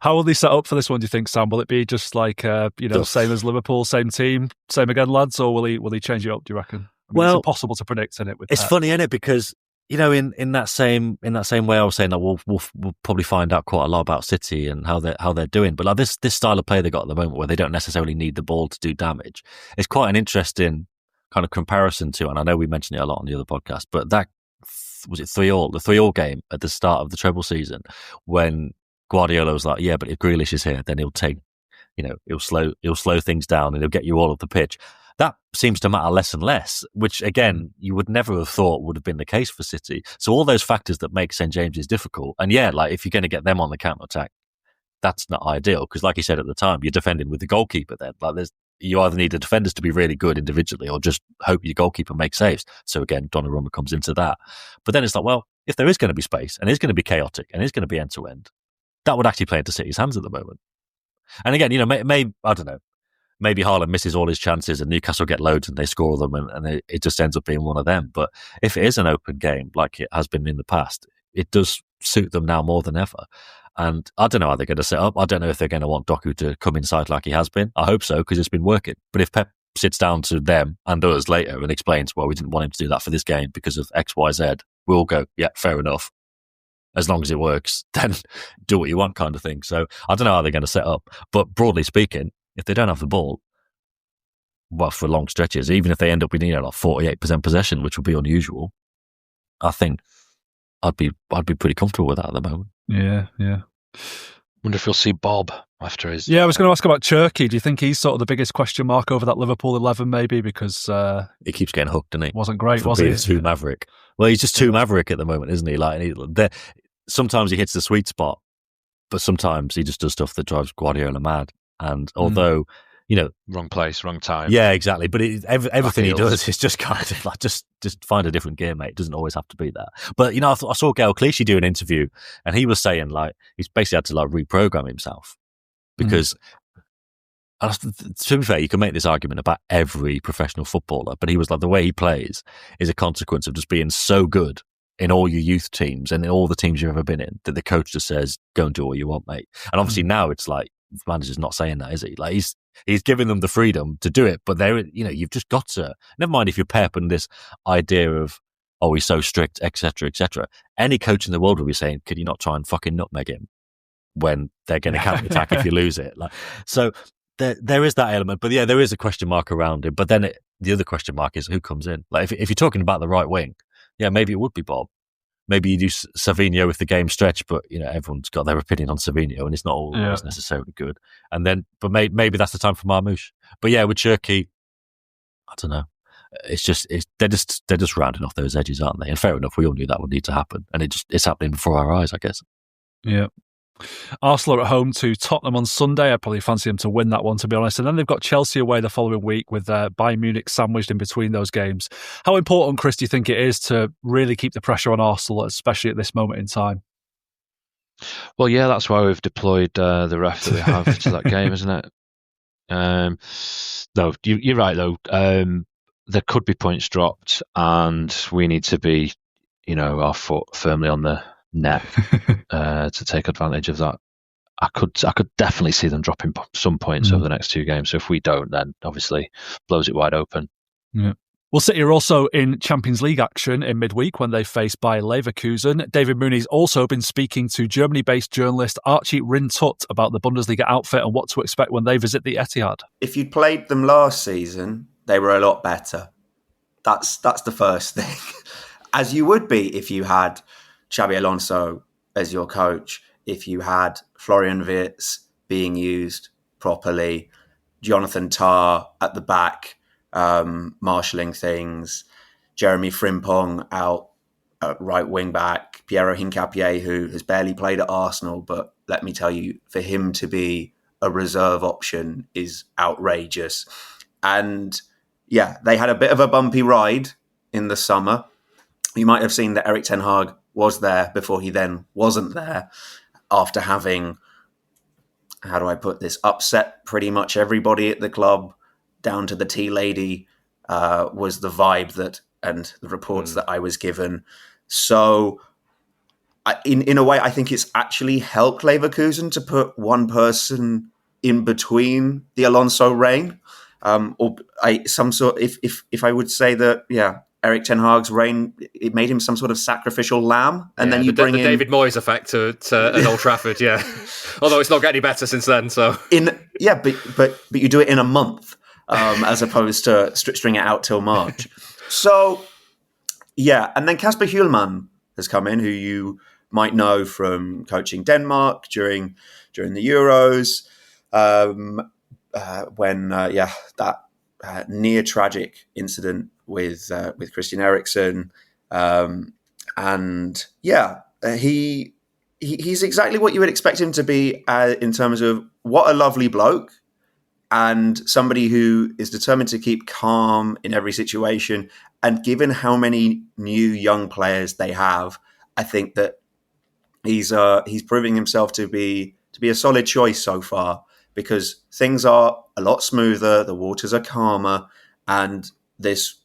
How will they set up for this one, do you think, Sam? Will it be just like, same as Liverpool, same team, same again, lads? Or will he change it up, do you reckon? It's impossible to predict, isn't it? It's funny, isn't it? Because, in that same way, I was saying that we'll probably find out quite a lot about City and how they're doing. But like this style of play they got at the moment, where they don't necessarily need the ball to do damage, it's quite an interesting kind of comparison to. And I know we mentioned it a lot on the other podcast, but that was it 3-3 the 3-3 game at the start of the treble season, when Guardiola was like, yeah, but if Grealish is here, then he'll take, he'll slow things down and he'll get you all of the pitch. That seems to matter less and less, which, again, you would never have thought would have been the case for City. So all those factors that make St. James's difficult. And yeah, like if you're going to get them on the counter-attack, that's not ideal. Because like you said at the time, you're defending with the goalkeeper then. Like you either need the defenders to be really good individually or just hope your goalkeeper makes saves. So again, Donnarumma comes into that. But then it's like, well, if there is going to be space and it's going to be chaotic and it's going to be end-to-end, that would actually play into City's hands at the moment. And again, maybe, I don't know, maybe Haaland misses all his chances and Newcastle get loads and they score them and it just ends up being one of them. But if it is an open game like it has been in the past, it does suit them now more than ever. And I don't know how they're going to set up. I don't know if they're going to want Doku to come inside like he has been. I hope so, because it's been working. But if Pep sits down to them and us later and explains, well, we didn't want him to do that for this game because of X, Y, Z, we'll go, yeah, fair enough. As long as it works, then do what you want kind of thing. So I don't know how they're going to set up. But broadly speaking, if they don't have the ball, well, for long stretches, even if they end up with like 48% possession, which would be unusual, I think I'd be pretty comfortable with that at the moment. Yeah. Wonder if you'll see Bob after his... Yeah, I was going to ask about Cherky. Do you think he's sort of the biggest question mark over that Liverpool 11 maybe? Because... he keeps getting hooked, doesn't he? Wasn't great, for was he? Too maverick. Well, he's just too maverick at the moment, isn't he? Like, sometimes he hits the sweet spot, but sometimes he just does stuff that drives Guardiola mad. And although... wrong place, wrong time. Yeah, exactly. But everything he does is just kind of like, just find a different gear, mate. It doesn't always have to be that. But, I saw Gail Clichy do an interview and he was saying like, he's basically had to like reprogram himself because to be fair, you can make this argument about every professional footballer, but he was like, the way he plays is a consequence of just being so good in all your youth teams and in all the teams you've ever been in that the coach just says, go and do what you want, mate. And obviously now it's like, the manager's not saying that, is he? Like he's giving them the freedom to do it, but you've just got to, never mind if you're Pep and this idea of, oh, he's so strict, etc., etc. Any coach in the world will be saying, could you not try and fucking nutmeg him when they're going to counter-attack if you lose it? Like, so there is that element, but yeah, there is a question mark around him. But then the other question mark is who comes in. Like if you're talking about the right wing, yeah, maybe it would be Bob. Maybe you do Savinho if the game stretch, but everyone's got their opinion on Savinho, and it's not always necessarily good. And then, but maybe that's the time for Marmoush. But yeah, with Cherky, I don't know. They're just rounding off those edges, aren't they? And fair enough, we all knew that would need to happen, and it's happening before our eyes, I guess. Yeah. Arsenal are at home to Tottenham on Sunday. I'd probably fancy them to win that one, to be honest. And then they've got Chelsea away the following week with Bayern Munich sandwiched in between those games. How important, Chris, do you think it is to really keep the pressure on Arsenal, especially at this moment in time? Well, yeah, that's why we've deployed the ref that we have to that game, isn't it? No, you're right, though. There could be points dropped, and we need to be, our foot firmly on the neck to take advantage of that. I could definitely see them dropping some points over the next two games. So if we don't, then obviously blows it wide open. Yeah. Well, City are also in Champions League action in midweek when they face Bayer Leverkusen. David Mooney's also been speaking to Germany-based journalist Archie Rhind-Tutt about the Bundesliga outfit and what to expect when they visit the Etihad. If you'd played them last season, they were a lot better. That's the first thing. As you would be if you had Xabi Alonso as your coach if you had Florian Wirtz being used properly, Jonathan Tah at the back, marshalling things, Jeremy Frimpong out at right wing back, Piero Hincapié, who has barely played at Arsenal, but let me tell you, for him to be a reserve option is outrageous. And yeah, they had a bit of a bumpy ride in the summer. You might have seen that Erik ten Hag was there before he then wasn't there, after having, how do I put this, upset pretty much everybody at the club, down to the tea lady, was the vibe that, and the reports that I was given. So in a way, I think it's actually helped Leverkusen to put one person in between the Alonso reign. If I would say that, yeah, Erik ten Hag's reign, it made him some sort of sacrificial lamb, and then you bring in the David Moyes effect to at Old Trafford, yeah. Although it's not getting any better since then. So but you do it in a month, as opposed to string it out till March. So yeah, and then Kasper Hjulmand has come in, who you might know from coaching Denmark during the Euros, when that near tragic incident with Christian Eriksen, and yeah, he's exactly what you would expect him to be, in terms of what a lovely bloke and somebody who is determined to keep calm in every situation. And given how many new young players they have, I think that he's proving himself to be a solid choice so far, because things are a lot smoother, the waters are calmer, and this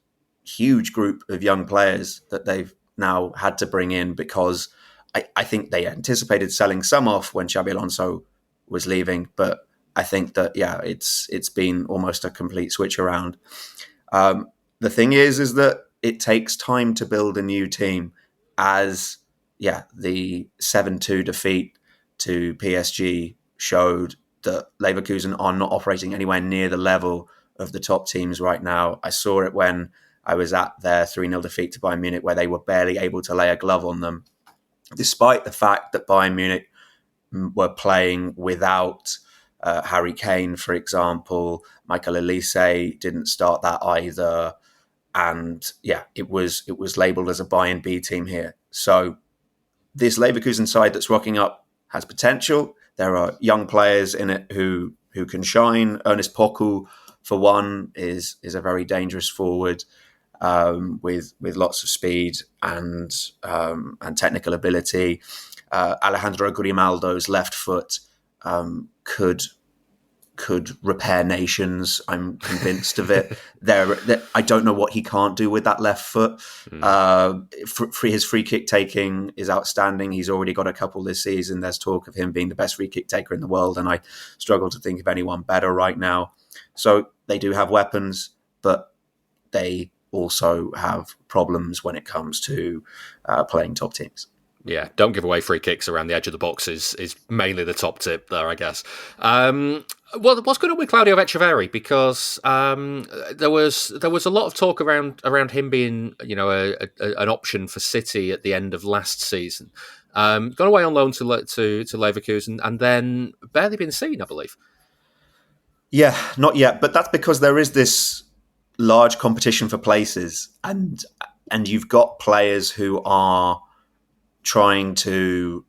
huge group of young players that they've now had to bring in, because I think they anticipated selling some off when Xabi Alonso was leaving, but I think that, yeah, it's been almost a complete switch around. The thing is that it takes time to build a new team, as the 7-2 defeat to PSG showed that Leverkusen are not operating anywhere near the level of the top teams right now. I saw it when I was at their 3-0 defeat to Bayern Munich, where they were barely able to lay a glove on them, despite the fact that Bayern Munich were playing without Harry Kane, for example. Michael Elise didn't start that either. And yeah, it was labelled as a Bayern B team here. So this Leverkusen side that's rocking up has potential. There are young players in it who can shine. Ernest Poku, for one, is a very dangerous forward, with lots of speed and technical ability. Alejandro Grimaldo's left foot could repair nations. I'm convinced of it. I don't know what he can't do with that left foot. His free kick taking is outstanding. He's already got a couple this season. There's talk of him being the best free kick taker in the world, and I struggle to think of anyone better right now. So they do have weapons, but they also have problems when it comes to playing top teams. Yeah, don't give away free kicks around the edge of the box is mainly the top tip there, I guess. What's going on with Claudio Echeverri? Because there was a lot of talk around him being, an option for City at the end of last season. Gone away on loan to Leverkusen, and then barely been seen, I believe. Yeah, not yet, but that's because there is this large competition for places, and you've got players who are trying to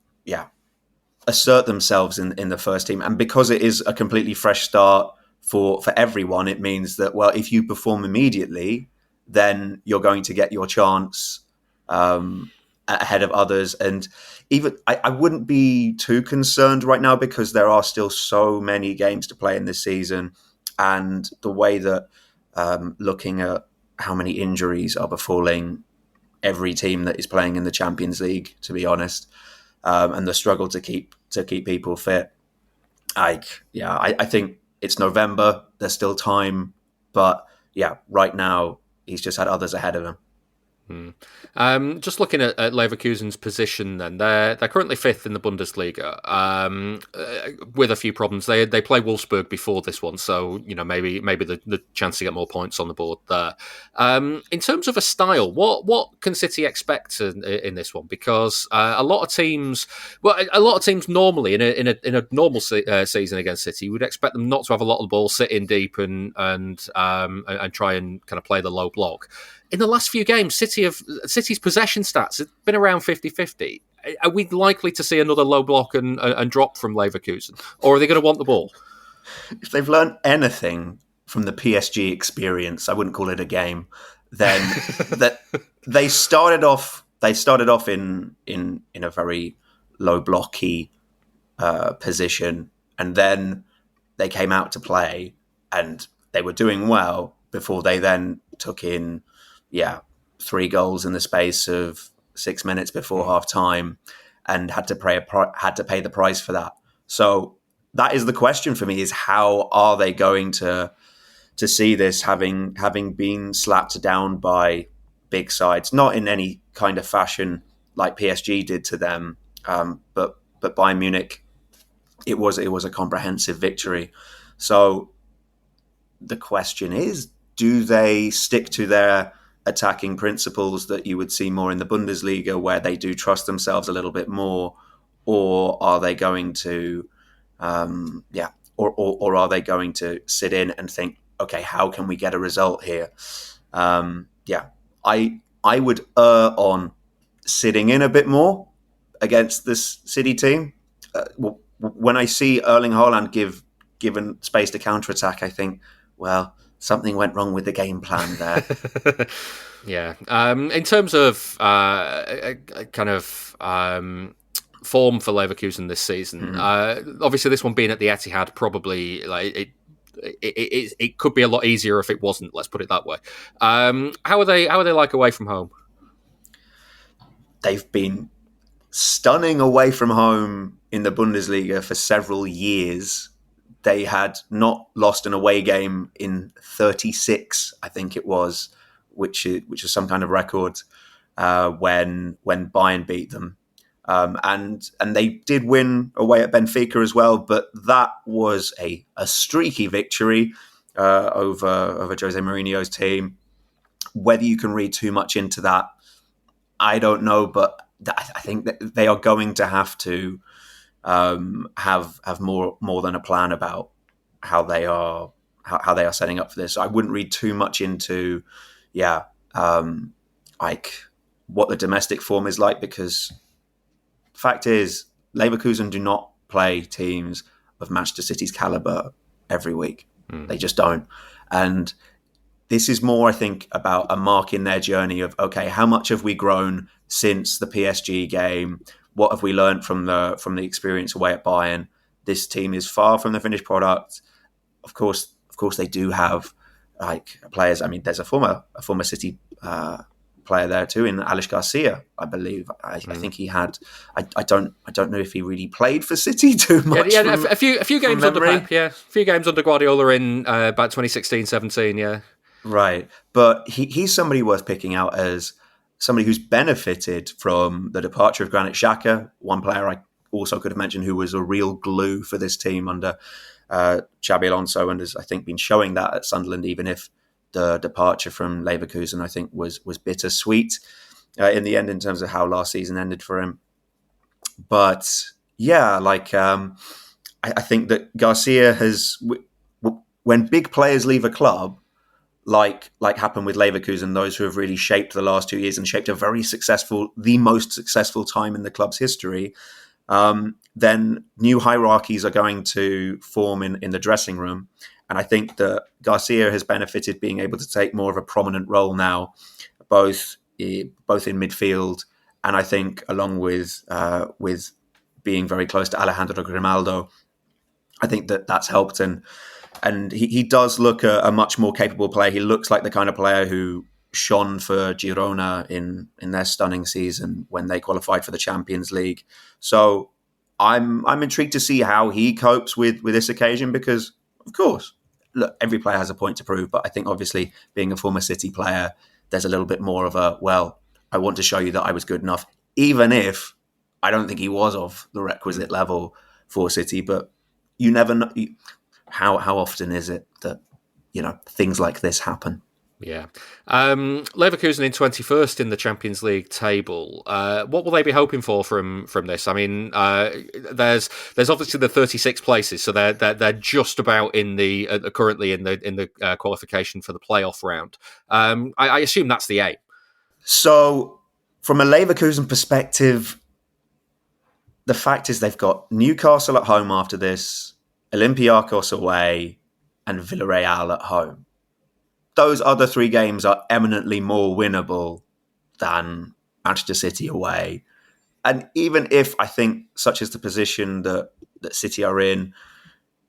assert themselves in the first team. And because it is a completely fresh start for everyone, it means that, well, if you perform immediately, then you're going to get your chance ahead of others. And even I wouldn't be too concerned right now, because there are still so many games to play in this season, and the way that looking at how many injuries are befalling every team that is playing in the Champions League, to be honest, and the struggle to keep people fit. I think it's November. There's still time, but right now he's just had others ahead of him. Just looking at Leverkusen's position, then they're currently fifth in the Bundesliga, with a few problems. They play Wolfsburg before this one, so maybe the chance to get more points on the board there. In terms of a style, what can City expect in this one? Because a lot of teams normally in a normal season against City, would expect them not to have a lot of the ball sitting deep and try and kind of play the low block. In the last few games, City's possession stats have been around 50-50. Are we likely to see another low block and drop from Leverkusen? Or are they going to want the ball? If they've learned anything from the PSG experience, I wouldn't call it a game, then that they started off in a very low blocky position, and then they came out to play and they were doing well before they then took in 3 goals in the space of 6 minutes before half time, and had to pay the price for that. So that is the question for me: is how are they going to see this, having been slapped down by big sides, not in any kind of fashion like PSG did to them, but Bayern Munich, it was a comprehensive victory. So the question is, do they stick to their attacking principles that you would see more in the Bundesliga, where they do trust themselves a little bit more, or are they going to, or are they going to sit in and think, okay, how can we get a result here? I would err on sitting in a bit more against this City team. When I see Erling Haaland given space to counterattack, I think, well, something went wrong with the game plan there. Yeah. In terms of form for Leverkusen this season, obviously this one being at the Etihad, probably it could be a lot easier if it wasn't. Let's put it that way. How are they like away from home? They've been stunning away from home in the Bundesliga for several years. They had not lost an away game in 36, I think it was, which is some kind of record when Bayern beat them. And they did win away at Benfica as well, but that was a streaky victory over Jose Mourinho's team. Whether you can read too much into that, I don't know, but I think that they are going to have to have more than a plan about how they are setting up for this. I wouldn't read too much into like what the domestic form is like, because fact is Leverkusen do not play teams of Manchester City's caliber every week. They just don't. And this is more, I think, about a mark in their journey of, okay, how much have we grown since the PSG game? What have we learned from the experience away at Bayern? This team is far from the finished product. Of course, they do have like players. I mean, there's a former City player there too, in Alex Garcia, I believe. I think he had. I don't know if he really played for City too much. Yeah, a few games under Pep. Yeah, a few games under Guardiola in about 2016-17. Yeah, right. But he's somebody worth picking out as somebody who's benefited from the departure of Granit Xhaka, one player I also could have mentioned who was a real glue for this team under Xabi Alonso, and has, I think, been showing that at Sunderland, even if the departure from Leverkusen, I think, was bittersweet in the end in terms of how last season ended for him. But yeah, I think that Garcia has, when big players leave a club, like happened with Leverkusen, those who have really shaped the last 2 years and shaped the most successful time in the club's history, then new hierarchies are going to form in the dressing room. And I think that Garcia has benefited being able to take more of a prominent role now, both in midfield, and I think along with being very close to Alejandro Grimaldo, I think that's helped. And he does look a much more capable player. He looks like the kind of player who shone for Girona in their stunning season when they qualified for the Champions League. So I'm intrigued to see how he copes with this occasion, because, of course, look, every player has a point to prove. But I think obviously being a former City player, there's a little bit more of a, well, I want to show you that I was good enough, even if I don't think he was of the requisite level for City. But you never know. How often is it that, things like this happen? Yeah. Leverkusen in 21st in the Champions League table. What will they be hoping for from this? I mean, there's obviously the 36 places, so they're just about in the currently in the qualification for the playoff round. I assume that's the aim. So, from a Leverkusen perspective, the fact is they've got Newcastle at home after this, Olympiacos away, and Villarreal at home. Those other 3 games are eminently more winnable than Manchester City away. And even if I think such is the position that City are in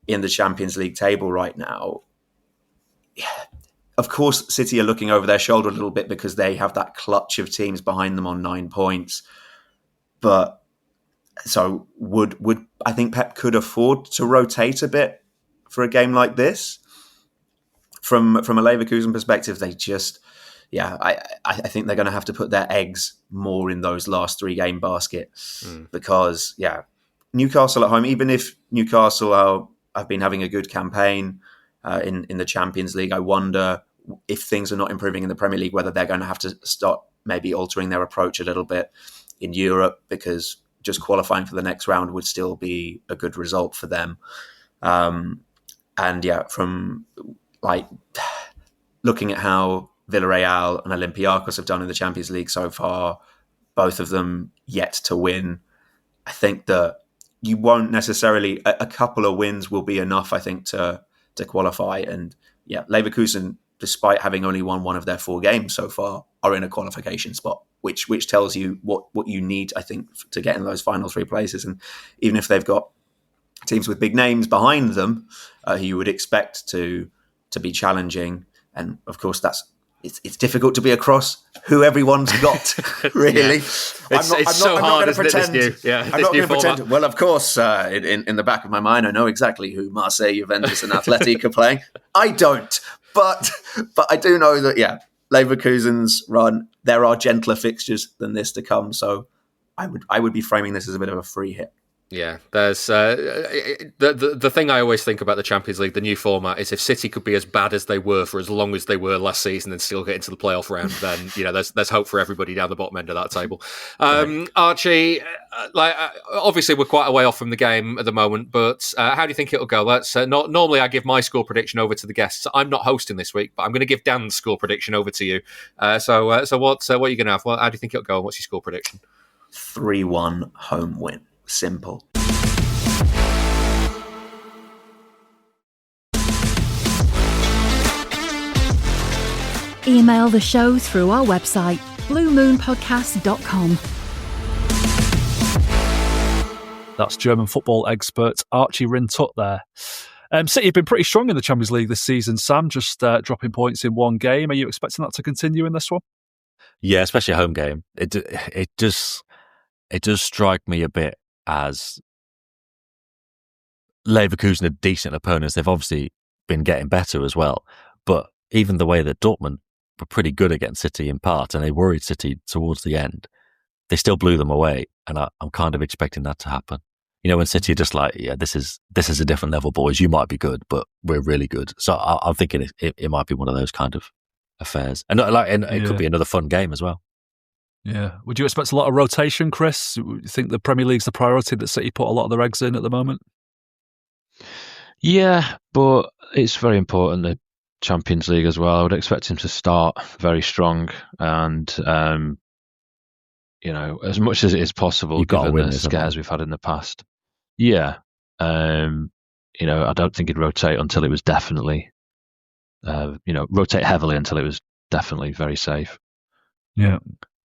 the Champions League table right now, of course, City are looking over their shoulder a little bit because they have that clutch of teams behind them on 9 points. But so would I think Pep could afford to rotate a bit for a game like this? From a Leverkusen perspective, they just, I think they're going to have to put their eggs more in those last 3 game basket because, Newcastle at home, even if Newcastle have been having a good campaign in the Champions League, I wonder if things are not improving in the Premier League, whether they're going to have to start maybe altering their approach a little bit in Europe, because just qualifying for the next round would still be a good result for them. From looking at how Villarreal and Olympiacos have done in the Champions League so far, both of them yet to win, I think that you won't necessarily, a couple of wins will be enough, I think, to qualify. And Leverkusen, despite having only won 1 of their 4 games so far, are in a qualification spot, which tells you what you need, I think, to get in those final 3 places. And even if they've got teams with big names behind them, who you would expect to be challenging, and of course it's difficult to be across who everyone's got. Really, It's so hard, isn't it? I'm not going to pretend. Well, of course, in the back of my mind, I know exactly who Marseille, Juventus, and Athletic are playing. I don't, but I do know that Leverkusen's run, there are gentler fixtures than this to come. So I would be framing this as a bit of a free hit. Yeah, there's the thing I always think about the Champions League, the new format, is if City could be as bad as they were for as long as they were last season and still get into the playoff round, then there's hope for everybody down the bottom end of that table. Archie, obviously we're quite a way off from the game at the moment, but how do you think it'll go? Let's normally I give my score prediction over to the guests. I'm not hosting this week, but I'm going to give Dan's score prediction over to you. So what are you going to have? How do you think it'll go? What's your score prediction? 3-1 home win. Simple. Email the show through our website, bluemoonpodcast.com. That's German football expert Archie Rhind-Tutt there. City have been pretty strong in the Champions League this season, Sam, just dropping points in 1 game. Are you expecting that to continue in this one? Yeah, especially a home game. It does strike me a bit as Leverkusen are decent opponents. They've obviously been getting better as well. But even the way that Dortmund were pretty good against City in part, and they worried City towards the end, they still blew them away. And I'm kind of expecting that to happen. When City are just like, this is a different level, boys. You might be good, but we're really good. So I'm thinking it might be one of those kind of affairs. And it could be another fun game as well. Yeah. Would you expect a lot of rotation, Chris? You think the Premier League's the priority that City put a lot of their eggs in at the moment? Yeah, but it's very important, the Champions League as well. I would expect him to start very strong and, as much as it is possible, You've got to win the scares we've had in the past. Yeah. I don't think he'd rotate until it was definitely, rotate heavily until it was definitely very safe. Yeah.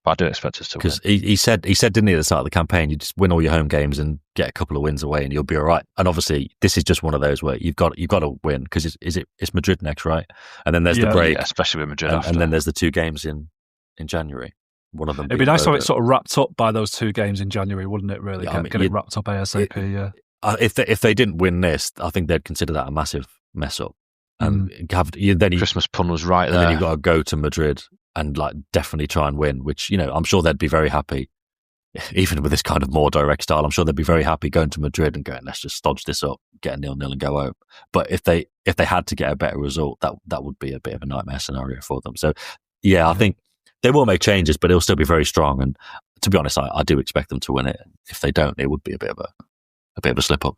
But I do expect us to win. Because he said, didn't he, at the start of the campaign, you just win all your home games and get a couple of wins away and you'll be all right. And obviously, this is just one of those where you've got to win, because it's Madrid next, right? And then there's the break. Yeah, especially with Madrid and then there's the 2 games in January. One of them. It'd be nice to have it sort of wrapped up by those 2 games in January, wouldn't it, really? Get it wrapped up ASAP, yeah. If they didn't win this, I think they'd consider that a massive mess up. And then Christmas pun was right and there. then you've got to go to Madrid and like definitely try and win, which, you know, I'm sure they'd be very happy, even with this kind of more direct style. I'm sure they'd be very happy going to Madrid and going, let's just stodge this up, get a 0-0 and go home. But if they had to get a better result, that would be a bit of a nightmare scenario for them. So yeah, I think they will make changes, but it'll still be very strong. And to be honest, I do expect them to win it. If they don't, it would be a bit of a slip up.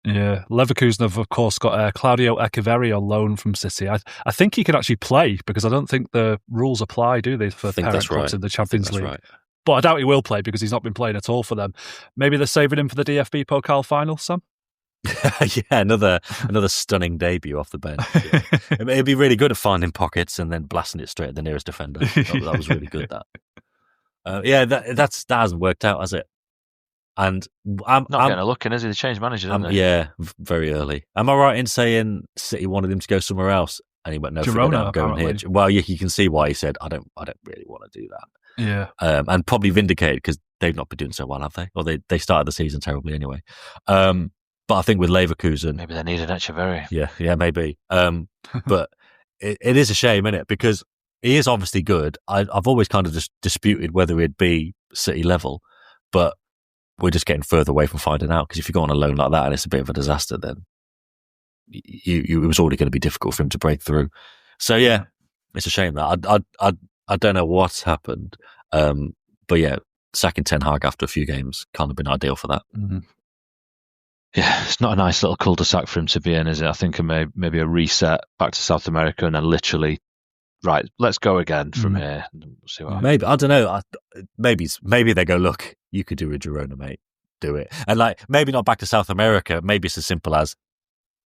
Yeah, Leverkusen have, of course, got Claudio Echeverri on loan from City. I think he can actually play, because I don't think the rules apply, do they, for parent clubs in the Champions League? Right. But I doubt he will play because he's not been playing at all for them. Maybe they're saving him for the DFB Pokal final, Sam? Yeah, another stunning debut off the bench. Yeah. It'd be really good at finding pockets and then blasting it straight at the nearest defender. That was really good, that. That hasn't worked out, has it? And I'm not getting a look in, is he? They changed manager, didn't they? Yeah, very early. Am I right in saying City wanted him to go somewhere else, and he went, no, Girona, I'm going here? Well, you can see why he said, I don't really want to do that. Yeah, and probably vindicated, because they've not been doing so well, have they? Or they started the season terribly anyway. But I think with Leverkusen, maybe they need an Echeverri. Yeah, maybe. But it is a shame, isn't it? Because he is obviously good. I've always kind of just disputed whether he'd be City level, but we're just getting further away from finding out, because if you go on a loan like that and it's a bit of a disaster, then it was already going to be difficult for him to break through. So yeah, it's a shame that I don't know what's happened, but yeah, sacking Ten Hag after a few games kind of been ideal for that. Mm-hmm. Yeah, it's not a nice little cul-de-sac for him to be in, is it? I think maybe a reset back to South America and then literally, right, let's go again from here. And we'll see what happens. Maybe, I don't know. Maybe they go, look, you could do a Girona, mate. Do it. And like, maybe not back to South America. Maybe it's as simple as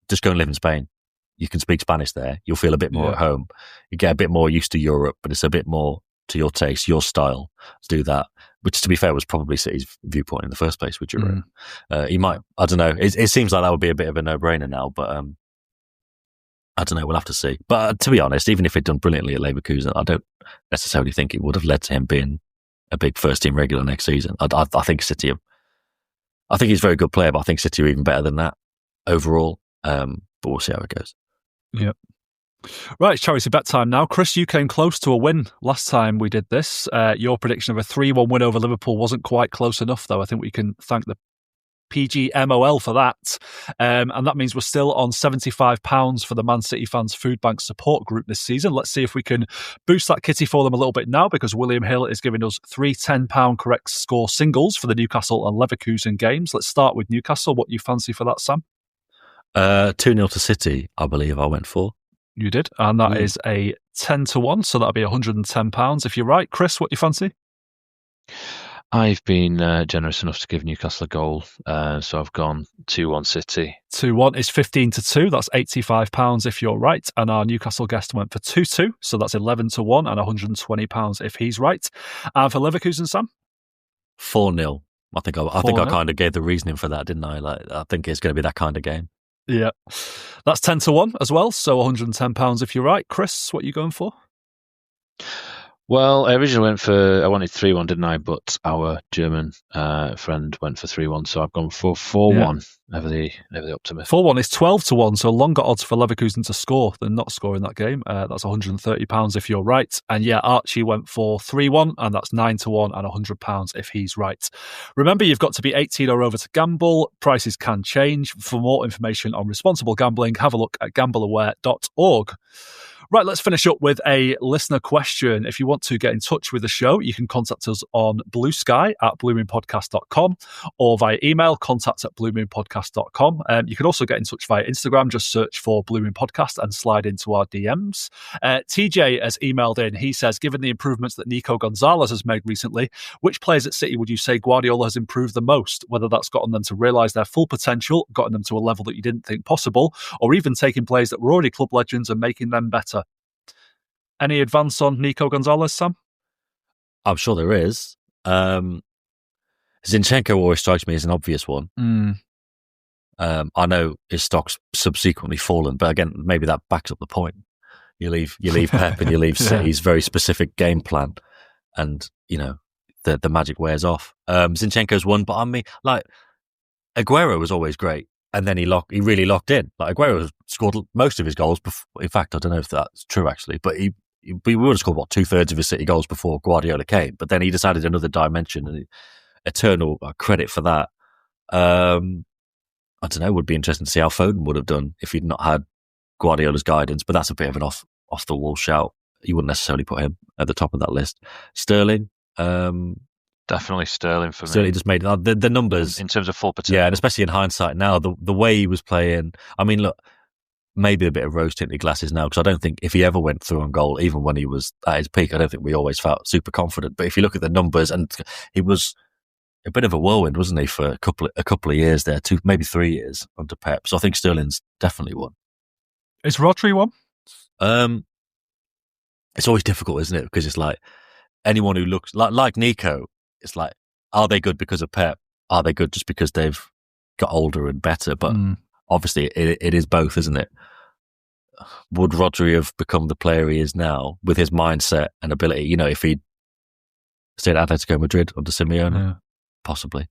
just go and live in Spain. You can speak Spanish there. You'll feel a bit more at home. You get a bit more used to Europe, but it's a bit more to your taste, your style. To do that, which to be fair was probably City's viewpoint in the first place with Girona. He might, I don't know. It seems like that would be a bit of a no-brainer now, but I don't know. We'll have to see. But to be honest, even if he'd done brilliantly at Leverkusen, I don't necessarily think it would have led to him being a big first-team regular next season. I think City. I think he's a very good player, but I think City are even better than that overall. But we'll see how it goes. Yep. Right, it's charity bet time now. Chris, you came close to a win last time we did this. Your prediction of a 3-1 win over Liverpool wasn't quite close enough, though. I think we can thank the PGMOL for that. And that means we're still on £75 for the Man City Fans Food Bank support group this season. Let's see if we can boost that kitty for them a little bit now, because William Hill is giving us 3 £10 correct score singles for the Newcastle and Leverkusen games. Let's start with Newcastle. What do you fancy for that, Sam? 2-0 to City, I believe I went for. You did, and that is a 10-1, so that'll be £110 if you're right. Chris, what do you fancy? I've been generous enough to give Newcastle a goal, so I've gone 2-1 City. 2-1 is 15-2, that's £85 if you're right, and our Newcastle guest went for 2-2, so that's 11-1 and £120 if he's right. And for Leverkusen, Sam? 4-0. I think I kind of gave the reasoning for that, didn't I? Like, I think it's going to be that kind of game. Yeah, that's 10-1 as well, so £110 if you're right. Chris, what are you going for? Well, I originally I wanted 3-1, didn't I? But our German friend went for 3-1, so I've gone for 4-1. Never the optimist. 4-1 is 12-1, so longer odds for Leverkusen to score than not scoring that game. That's £130 if you're right. And yeah, Archie went for 3-1, and that's 9-1 and £100 if he's right. Remember, you've got to be 18 or over to gamble. Prices can change. For more information on responsible gambling, have a look at gambleaware.org. Right, let's finish up with a listener question. If you want to get in touch with the show, you can contact us on Blue Sky at bluemoonpodcast.com or via email, contact@bluemoonpodcast.com. You can also get in touch via Instagram. Just search for Blue Moon Podcast and slide into our DMs. TJ has emailed in. He says, given the improvements that Nico Gonzalez has made recently, which players at City would you say Guardiola has improved the most? Whether that's gotten them to realise their full potential, gotten them to a level that you didn't think possible, or even taking players that were already club legends and making them better. Any advance on Nico Gonzalez, Sam? I'm sure there is. Zinchenko always strikes me as an obvious one. I know his stock's subsequently fallen, but again, maybe that backs up the point. You leave Pep and you leave City's very specific game plan, and you know the magic wears off. Zinchenko's one, but I mean, like Aguero was always great. And then he really locked in. Like Aguero scored most of his goals. In fact, I don't know if that's true actually, but he we would have scored, 2/3 of his City goals before Guardiola came, but then he decided another dimension, and eternal credit for that. I don't know, it would be interesting to see how Foden would have done if he'd not had Guardiola's guidance, but that's a bit of an off the wall shout. You wouldn't necessarily put him at the top of that list. Sterling, definitely Sterling for me. Sterling just made the numbers in terms of full potential. Yeah, and especially in hindsight now, the way he was playing. I mean, look, maybe a bit of rose-tinted glasses now, because I don't think if he ever went through on goal, even when he was at his peak, I don't think we always felt super confident. But if you look at the numbers, and he was a bit of a whirlwind, wasn't he, for a couple of years there, maybe 3 years under Pep. So I think Sterling's definitely one. Is Rodri one? It's always difficult, isn't it? Because it's like anyone who looks like Nico, it's like, are they good because of Pep? Are they good just because they've got older and better? But obviously it is both, isn't it? Would Rodri have become the player he is now with his mindset and ability? You know, if he'd stayed at Atletico Madrid under Simeone, possibly.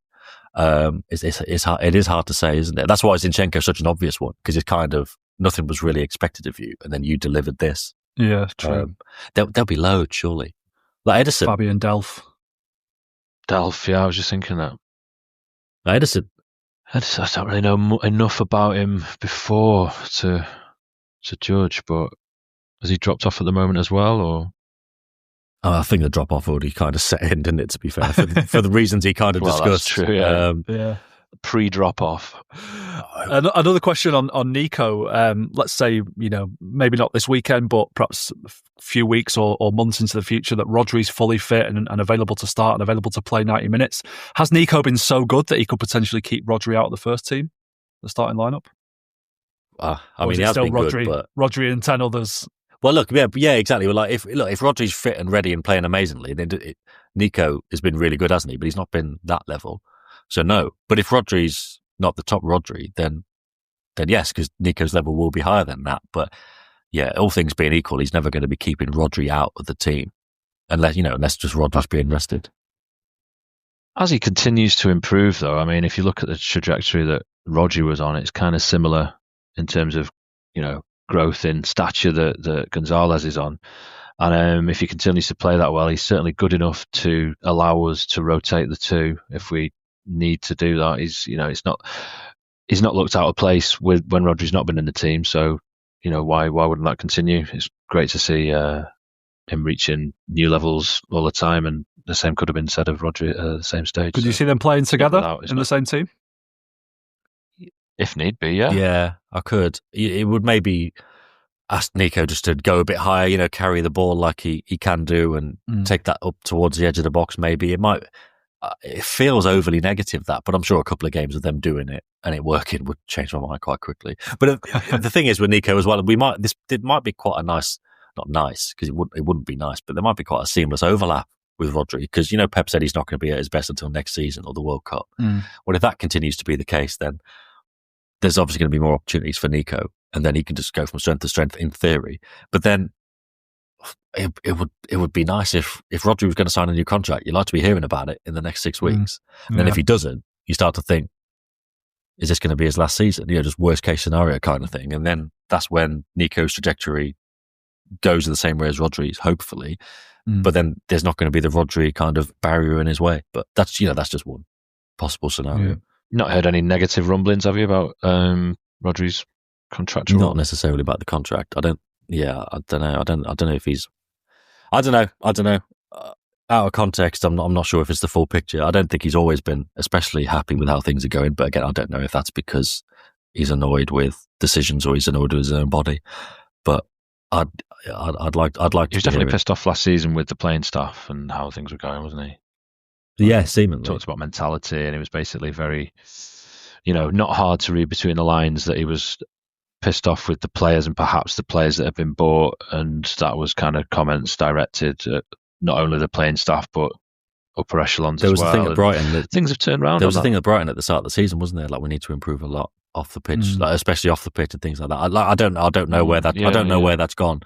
It is hard to say, isn't it? That's why Zinchenko's such an obvious one, because it's kind of nothing was really expected of you, and then you delivered this. Yeah, true. There'll be loads, surely. Like Edison. Fabian Delph, yeah, I was just thinking that. Edison. I don't really know enough about him before to judge, but has he dropped off at the moment as well, or? I think the drop off already kind of set in, didn't it? To be fair, for the reasons he kind of discussed. That's true. Yeah. Yeah. Pre-drop off. Another question on Nico. Let's say, maybe not this weekend, but perhaps a few weeks or months into the future, that Rodri's fully fit and available to start and available to play 90 minutes. Has Nico been so good that he could potentially keep Rodri out of the first team, the starting lineup? I mean, he has been Rodri, good, but Rodri and 10 others. Well, look, yeah, exactly. Well, like if Rodri's fit and ready and playing amazingly, then Nico has been really good, hasn't he? But he's not been that level. So no, but if Rodri's not the top Rodri, then yes, because Nico's level will be higher than that. But yeah, all things being equal, he's never going to be keeping Rodri out of the team, unless just Rodri's being rested. As he continues to improve, though, I mean, if you look at the trajectory that Rodri was on, it's kind of similar in terms of growth in stature that Gonzalez is on. And if he continues to play that well, he's certainly good enough to allow us to rotate the two if we need to do that. He's not looked out of place when Rodri's not been in the team. So why wouldn't that continue? It's great to see him reaching new levels all the time, and the same could have been said of Rodri at the same stage. Could you see them playing together in the same team? If need be, yeah. Yeah, I could. It would maybe ask Nico just to go a bit higher, carry the ball like he can do, and take that up towards the edge of the box. Maybe it might. It feels overly negative, that, but I'm sure a couple of games of them doing it and it working would change my mind quite quickly. But the thing is with Nico as well, it might be quite a nice, not nice because it wouldn't be nice, but there might be quite a seamless overlap with Rodri, because Pep said he's not going to be at his best until next season or the World Cup. Well, if that continues to be the case, then there's obviously going to be more opportunities for Nico, and then he can just go from strength to strength in theory. But then it would be nice if Rodri was going to sign a new contract. You'd like to be hearing about it in the next 6 weeks. And then if he doesn't, you start to think, is this going to be his last season? Just worst case scenario kind of thing. And then that's when Nico's trajectory goes in the same way as Rodri's, hopefully. But then there's not going to be the Rodri kind of barrier in his way. But that's just one possible scenario. Not heard any negative rumblings, have you, about Rodri's contractual? Not necessarily about the contract. I don't know. I don't know if he's. I don't know. Out of context, I'm not sure if it's the full picture. I don't think he's always been especially happy with how things are going. But again, I don't know if that's because he's annoyed with decisions or he's annoyed with his own body. But I'd like. He was definitely pissed off last season with the playing staff and how things were going, wasn't he? Yeah, seemingly. Talked about mentality, and it was basically very, not hard to read between the lines that he was pissed off with the players and perhaps the players that have been bought, and that was kind of comments directed at not only the playing staff but upper echelons as well. There was a thing at Brighton that things have turned around. There was a thing at Brighton at the start of the season, wasn't there? Like, we need to improve a lot off the pitch, like, especially off the pitch and things like that. I don't know where that I don't know where that's gone,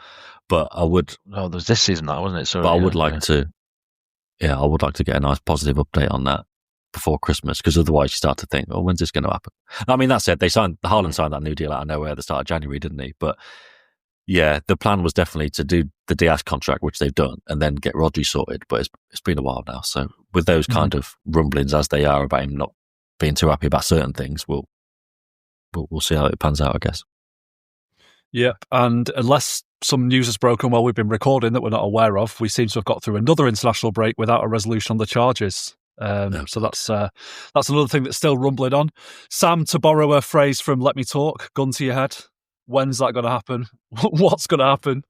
but I would. Oh, there was this season, that wasn't it? So, but I would like to. Yeah, I would like to get a nice positive update on that before Christmas, because otherwise you start to think, oh, when's this going to happen? I mean, that said, Haaland signed that new deal out of nowhere at the start of January, didn't he? But Yeah, the plan was definitely to do the Diaz contract, which they've done, and then get Rodri sorted. But it's been a while now. So with those kind of rumblings as they are about him not being too happy about certain things, we'll see how it pans out, I guess. Yep, and unless some news has broken while we've been recording that we're not aware of, we seem to have got through another international break without a resolution on the charges. So that's another thing that's still rumbling on. Sam, to borrow a phrase from Let Me Talk, gun to your head. When's that going to happen? What's going to happen?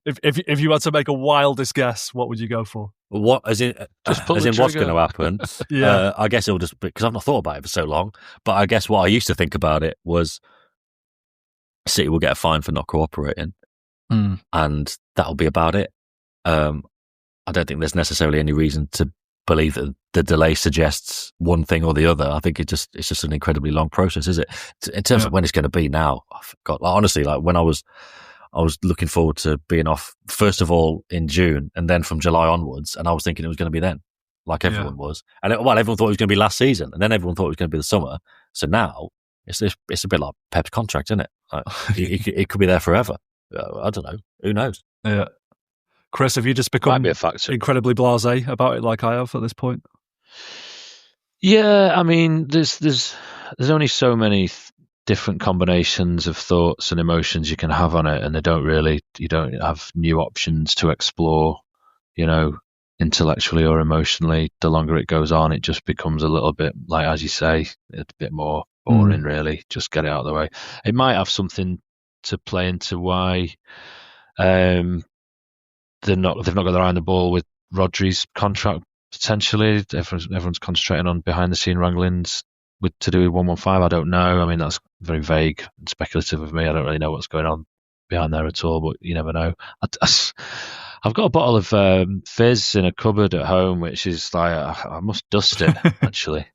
If you had to make a wildest guess, what would you go for? What as in what's going to happen? Yeah, I guess it'll just because I've not thought about it for so long. But I guess what I used to think about it was City will get a fine for not cooperating, and that'll be about it. I don't think there's necessarily any reason to believe that the delay suggests one thing or the other. I think it's just an incredibly long process, is it? In terms of when it's going to be now, honestly, like when I was looking forward to being off, first of all in June and then from July onwards, and I was thinking it was going to be then, like everyone was. And everyone thought it was going to be last season, and then everyone thought it was going to be the summer. So now it's a bit like Pep's contract, isn't it? Like, it could be there forever. I don't know. Who knows? Yeah. Chris, have you just become incredibly blasé about it like I have at this point? Yeah, I mean, there's only so many different combinations of thoughts and emotions you can have on it, and you don't have new options to explore, intellectually or emotionally. The longer it goes on, it just becomes a little bit, like, as you say, a bit more boring, really. Just get it out of the way. It might have something to play into why they've not got their eye on the ball with Rodri's contract, potentially. Everyone's concentrating on behind-the-scene wranglings to do with 115. I don't know. I mean, that's very vague and speculative of me. I don't really know what's going on behind there at all, but you never know. I've got a bottle of fizz in a cupboard at home, which is like, I must dust it, actually.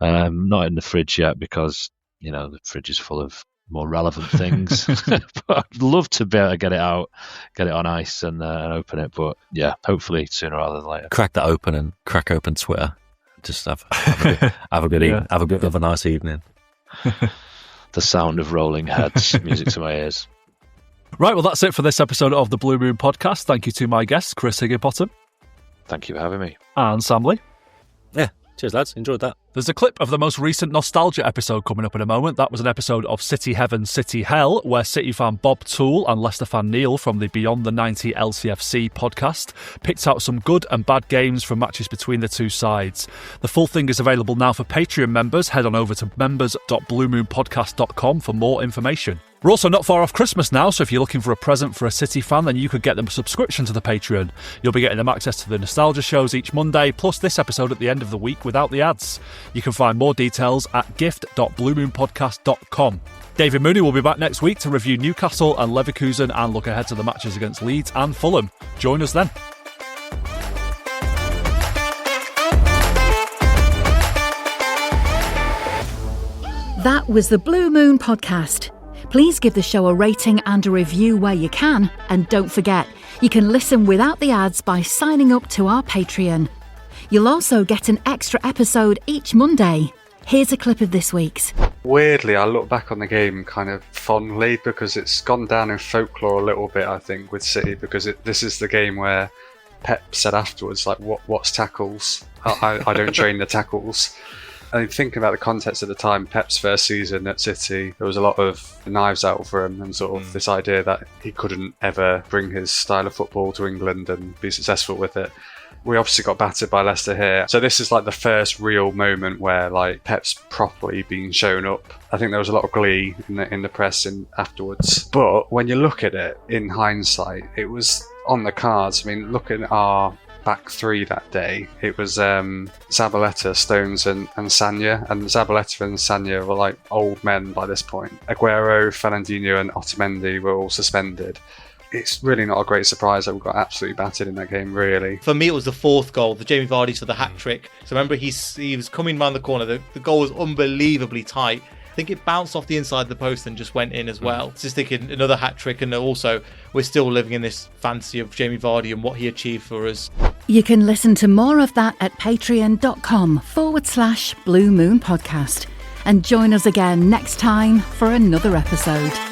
Not in the fridge yet because, the fridge is full of more relevant things. But I'd love to be able to get it out, get it on ice and open it. But yeah, hopefully sooner rather than later. Crack that open and crack open Twitter. Just have a bit of a nice evening. The sound of rolling heads, music to my ears. Right, well, that's it for this episode of the Blue Moon Podcast. Thank you to my guests, Chris Higginbottom. Thank you for having me. And Sam Lee. Yeah. Cheers, lads. Enjoyed that. There's a clip of the most recent nostalgia episode coming up in a moment. That was an episode of City Heaven, City Hell, where City fan Bob Toole and Leicester fan Neil from the Beyond the 90 LCFC podcast picked out some good and bad games from matches between the two sides. The full thing is available now for Patreon members. Head on over to members.bluemoonpodcast.com for more information. We're also not far off Christmas now, so if you're looking for a present for a City fan, then you could get them a subscription to the Patreon. You'll be getting them access to the nostalgia shows each Monday, plus this episode at the end of the week without the ads. You can find more details at gift.bluemoonpodcast.com. David Mooney will be back next week to review Newcastle and Leverkusen and look ahead to the matches against Leeds and Fulham. Join us then. That was the Blue Moon Podcast. Please give the show a rating and a review where you can. And don't forget, you can listen without the ads by signing up to our Patreon. You'll also get an extra episode each Monday. Here's a clip of this week's. Weirdly, I look back on the game kind of fondly because it's gone down in folklore a little bit, I think, with City, because this is the game where Pep said afterwards, like, what's tackles? I don't train the tackles. And thinking about the context at the time, Pep's first season at City, there was a lot of knives out for him and sort of this idea that he couldn't ever bring his style of football to England and be successful with it. We obviously got battered by Leicester here. So this is like the first real moment where like Pep's properly being shown up. I think there was a lot of glee in the press afterwards. But when you look at it in hindsight, it was on the cards. I mean, look at our back three that day. It was Zabaleta, Stones and Sagna, and Zabaleta and Sagna were like old men by this point. Aguero, Fernandinho and Otamendi were all suspended. It's really not a great surprise that we got absolutely battered in that game, really. For me, it was the fourth goal, the Jamie Vardy to the hat-trick. So remember, he was coming around the corner. The goal was unbelievably tight. I think it bounced off the inside of the post and just went in as well. Just thinking another hat-trick, and also we're still living in this fantasy of Jamie Vardy and what he achieved for us. You can listen to more of that at patreon.com/Blue Moon Podcast. And join us again next time for another episode.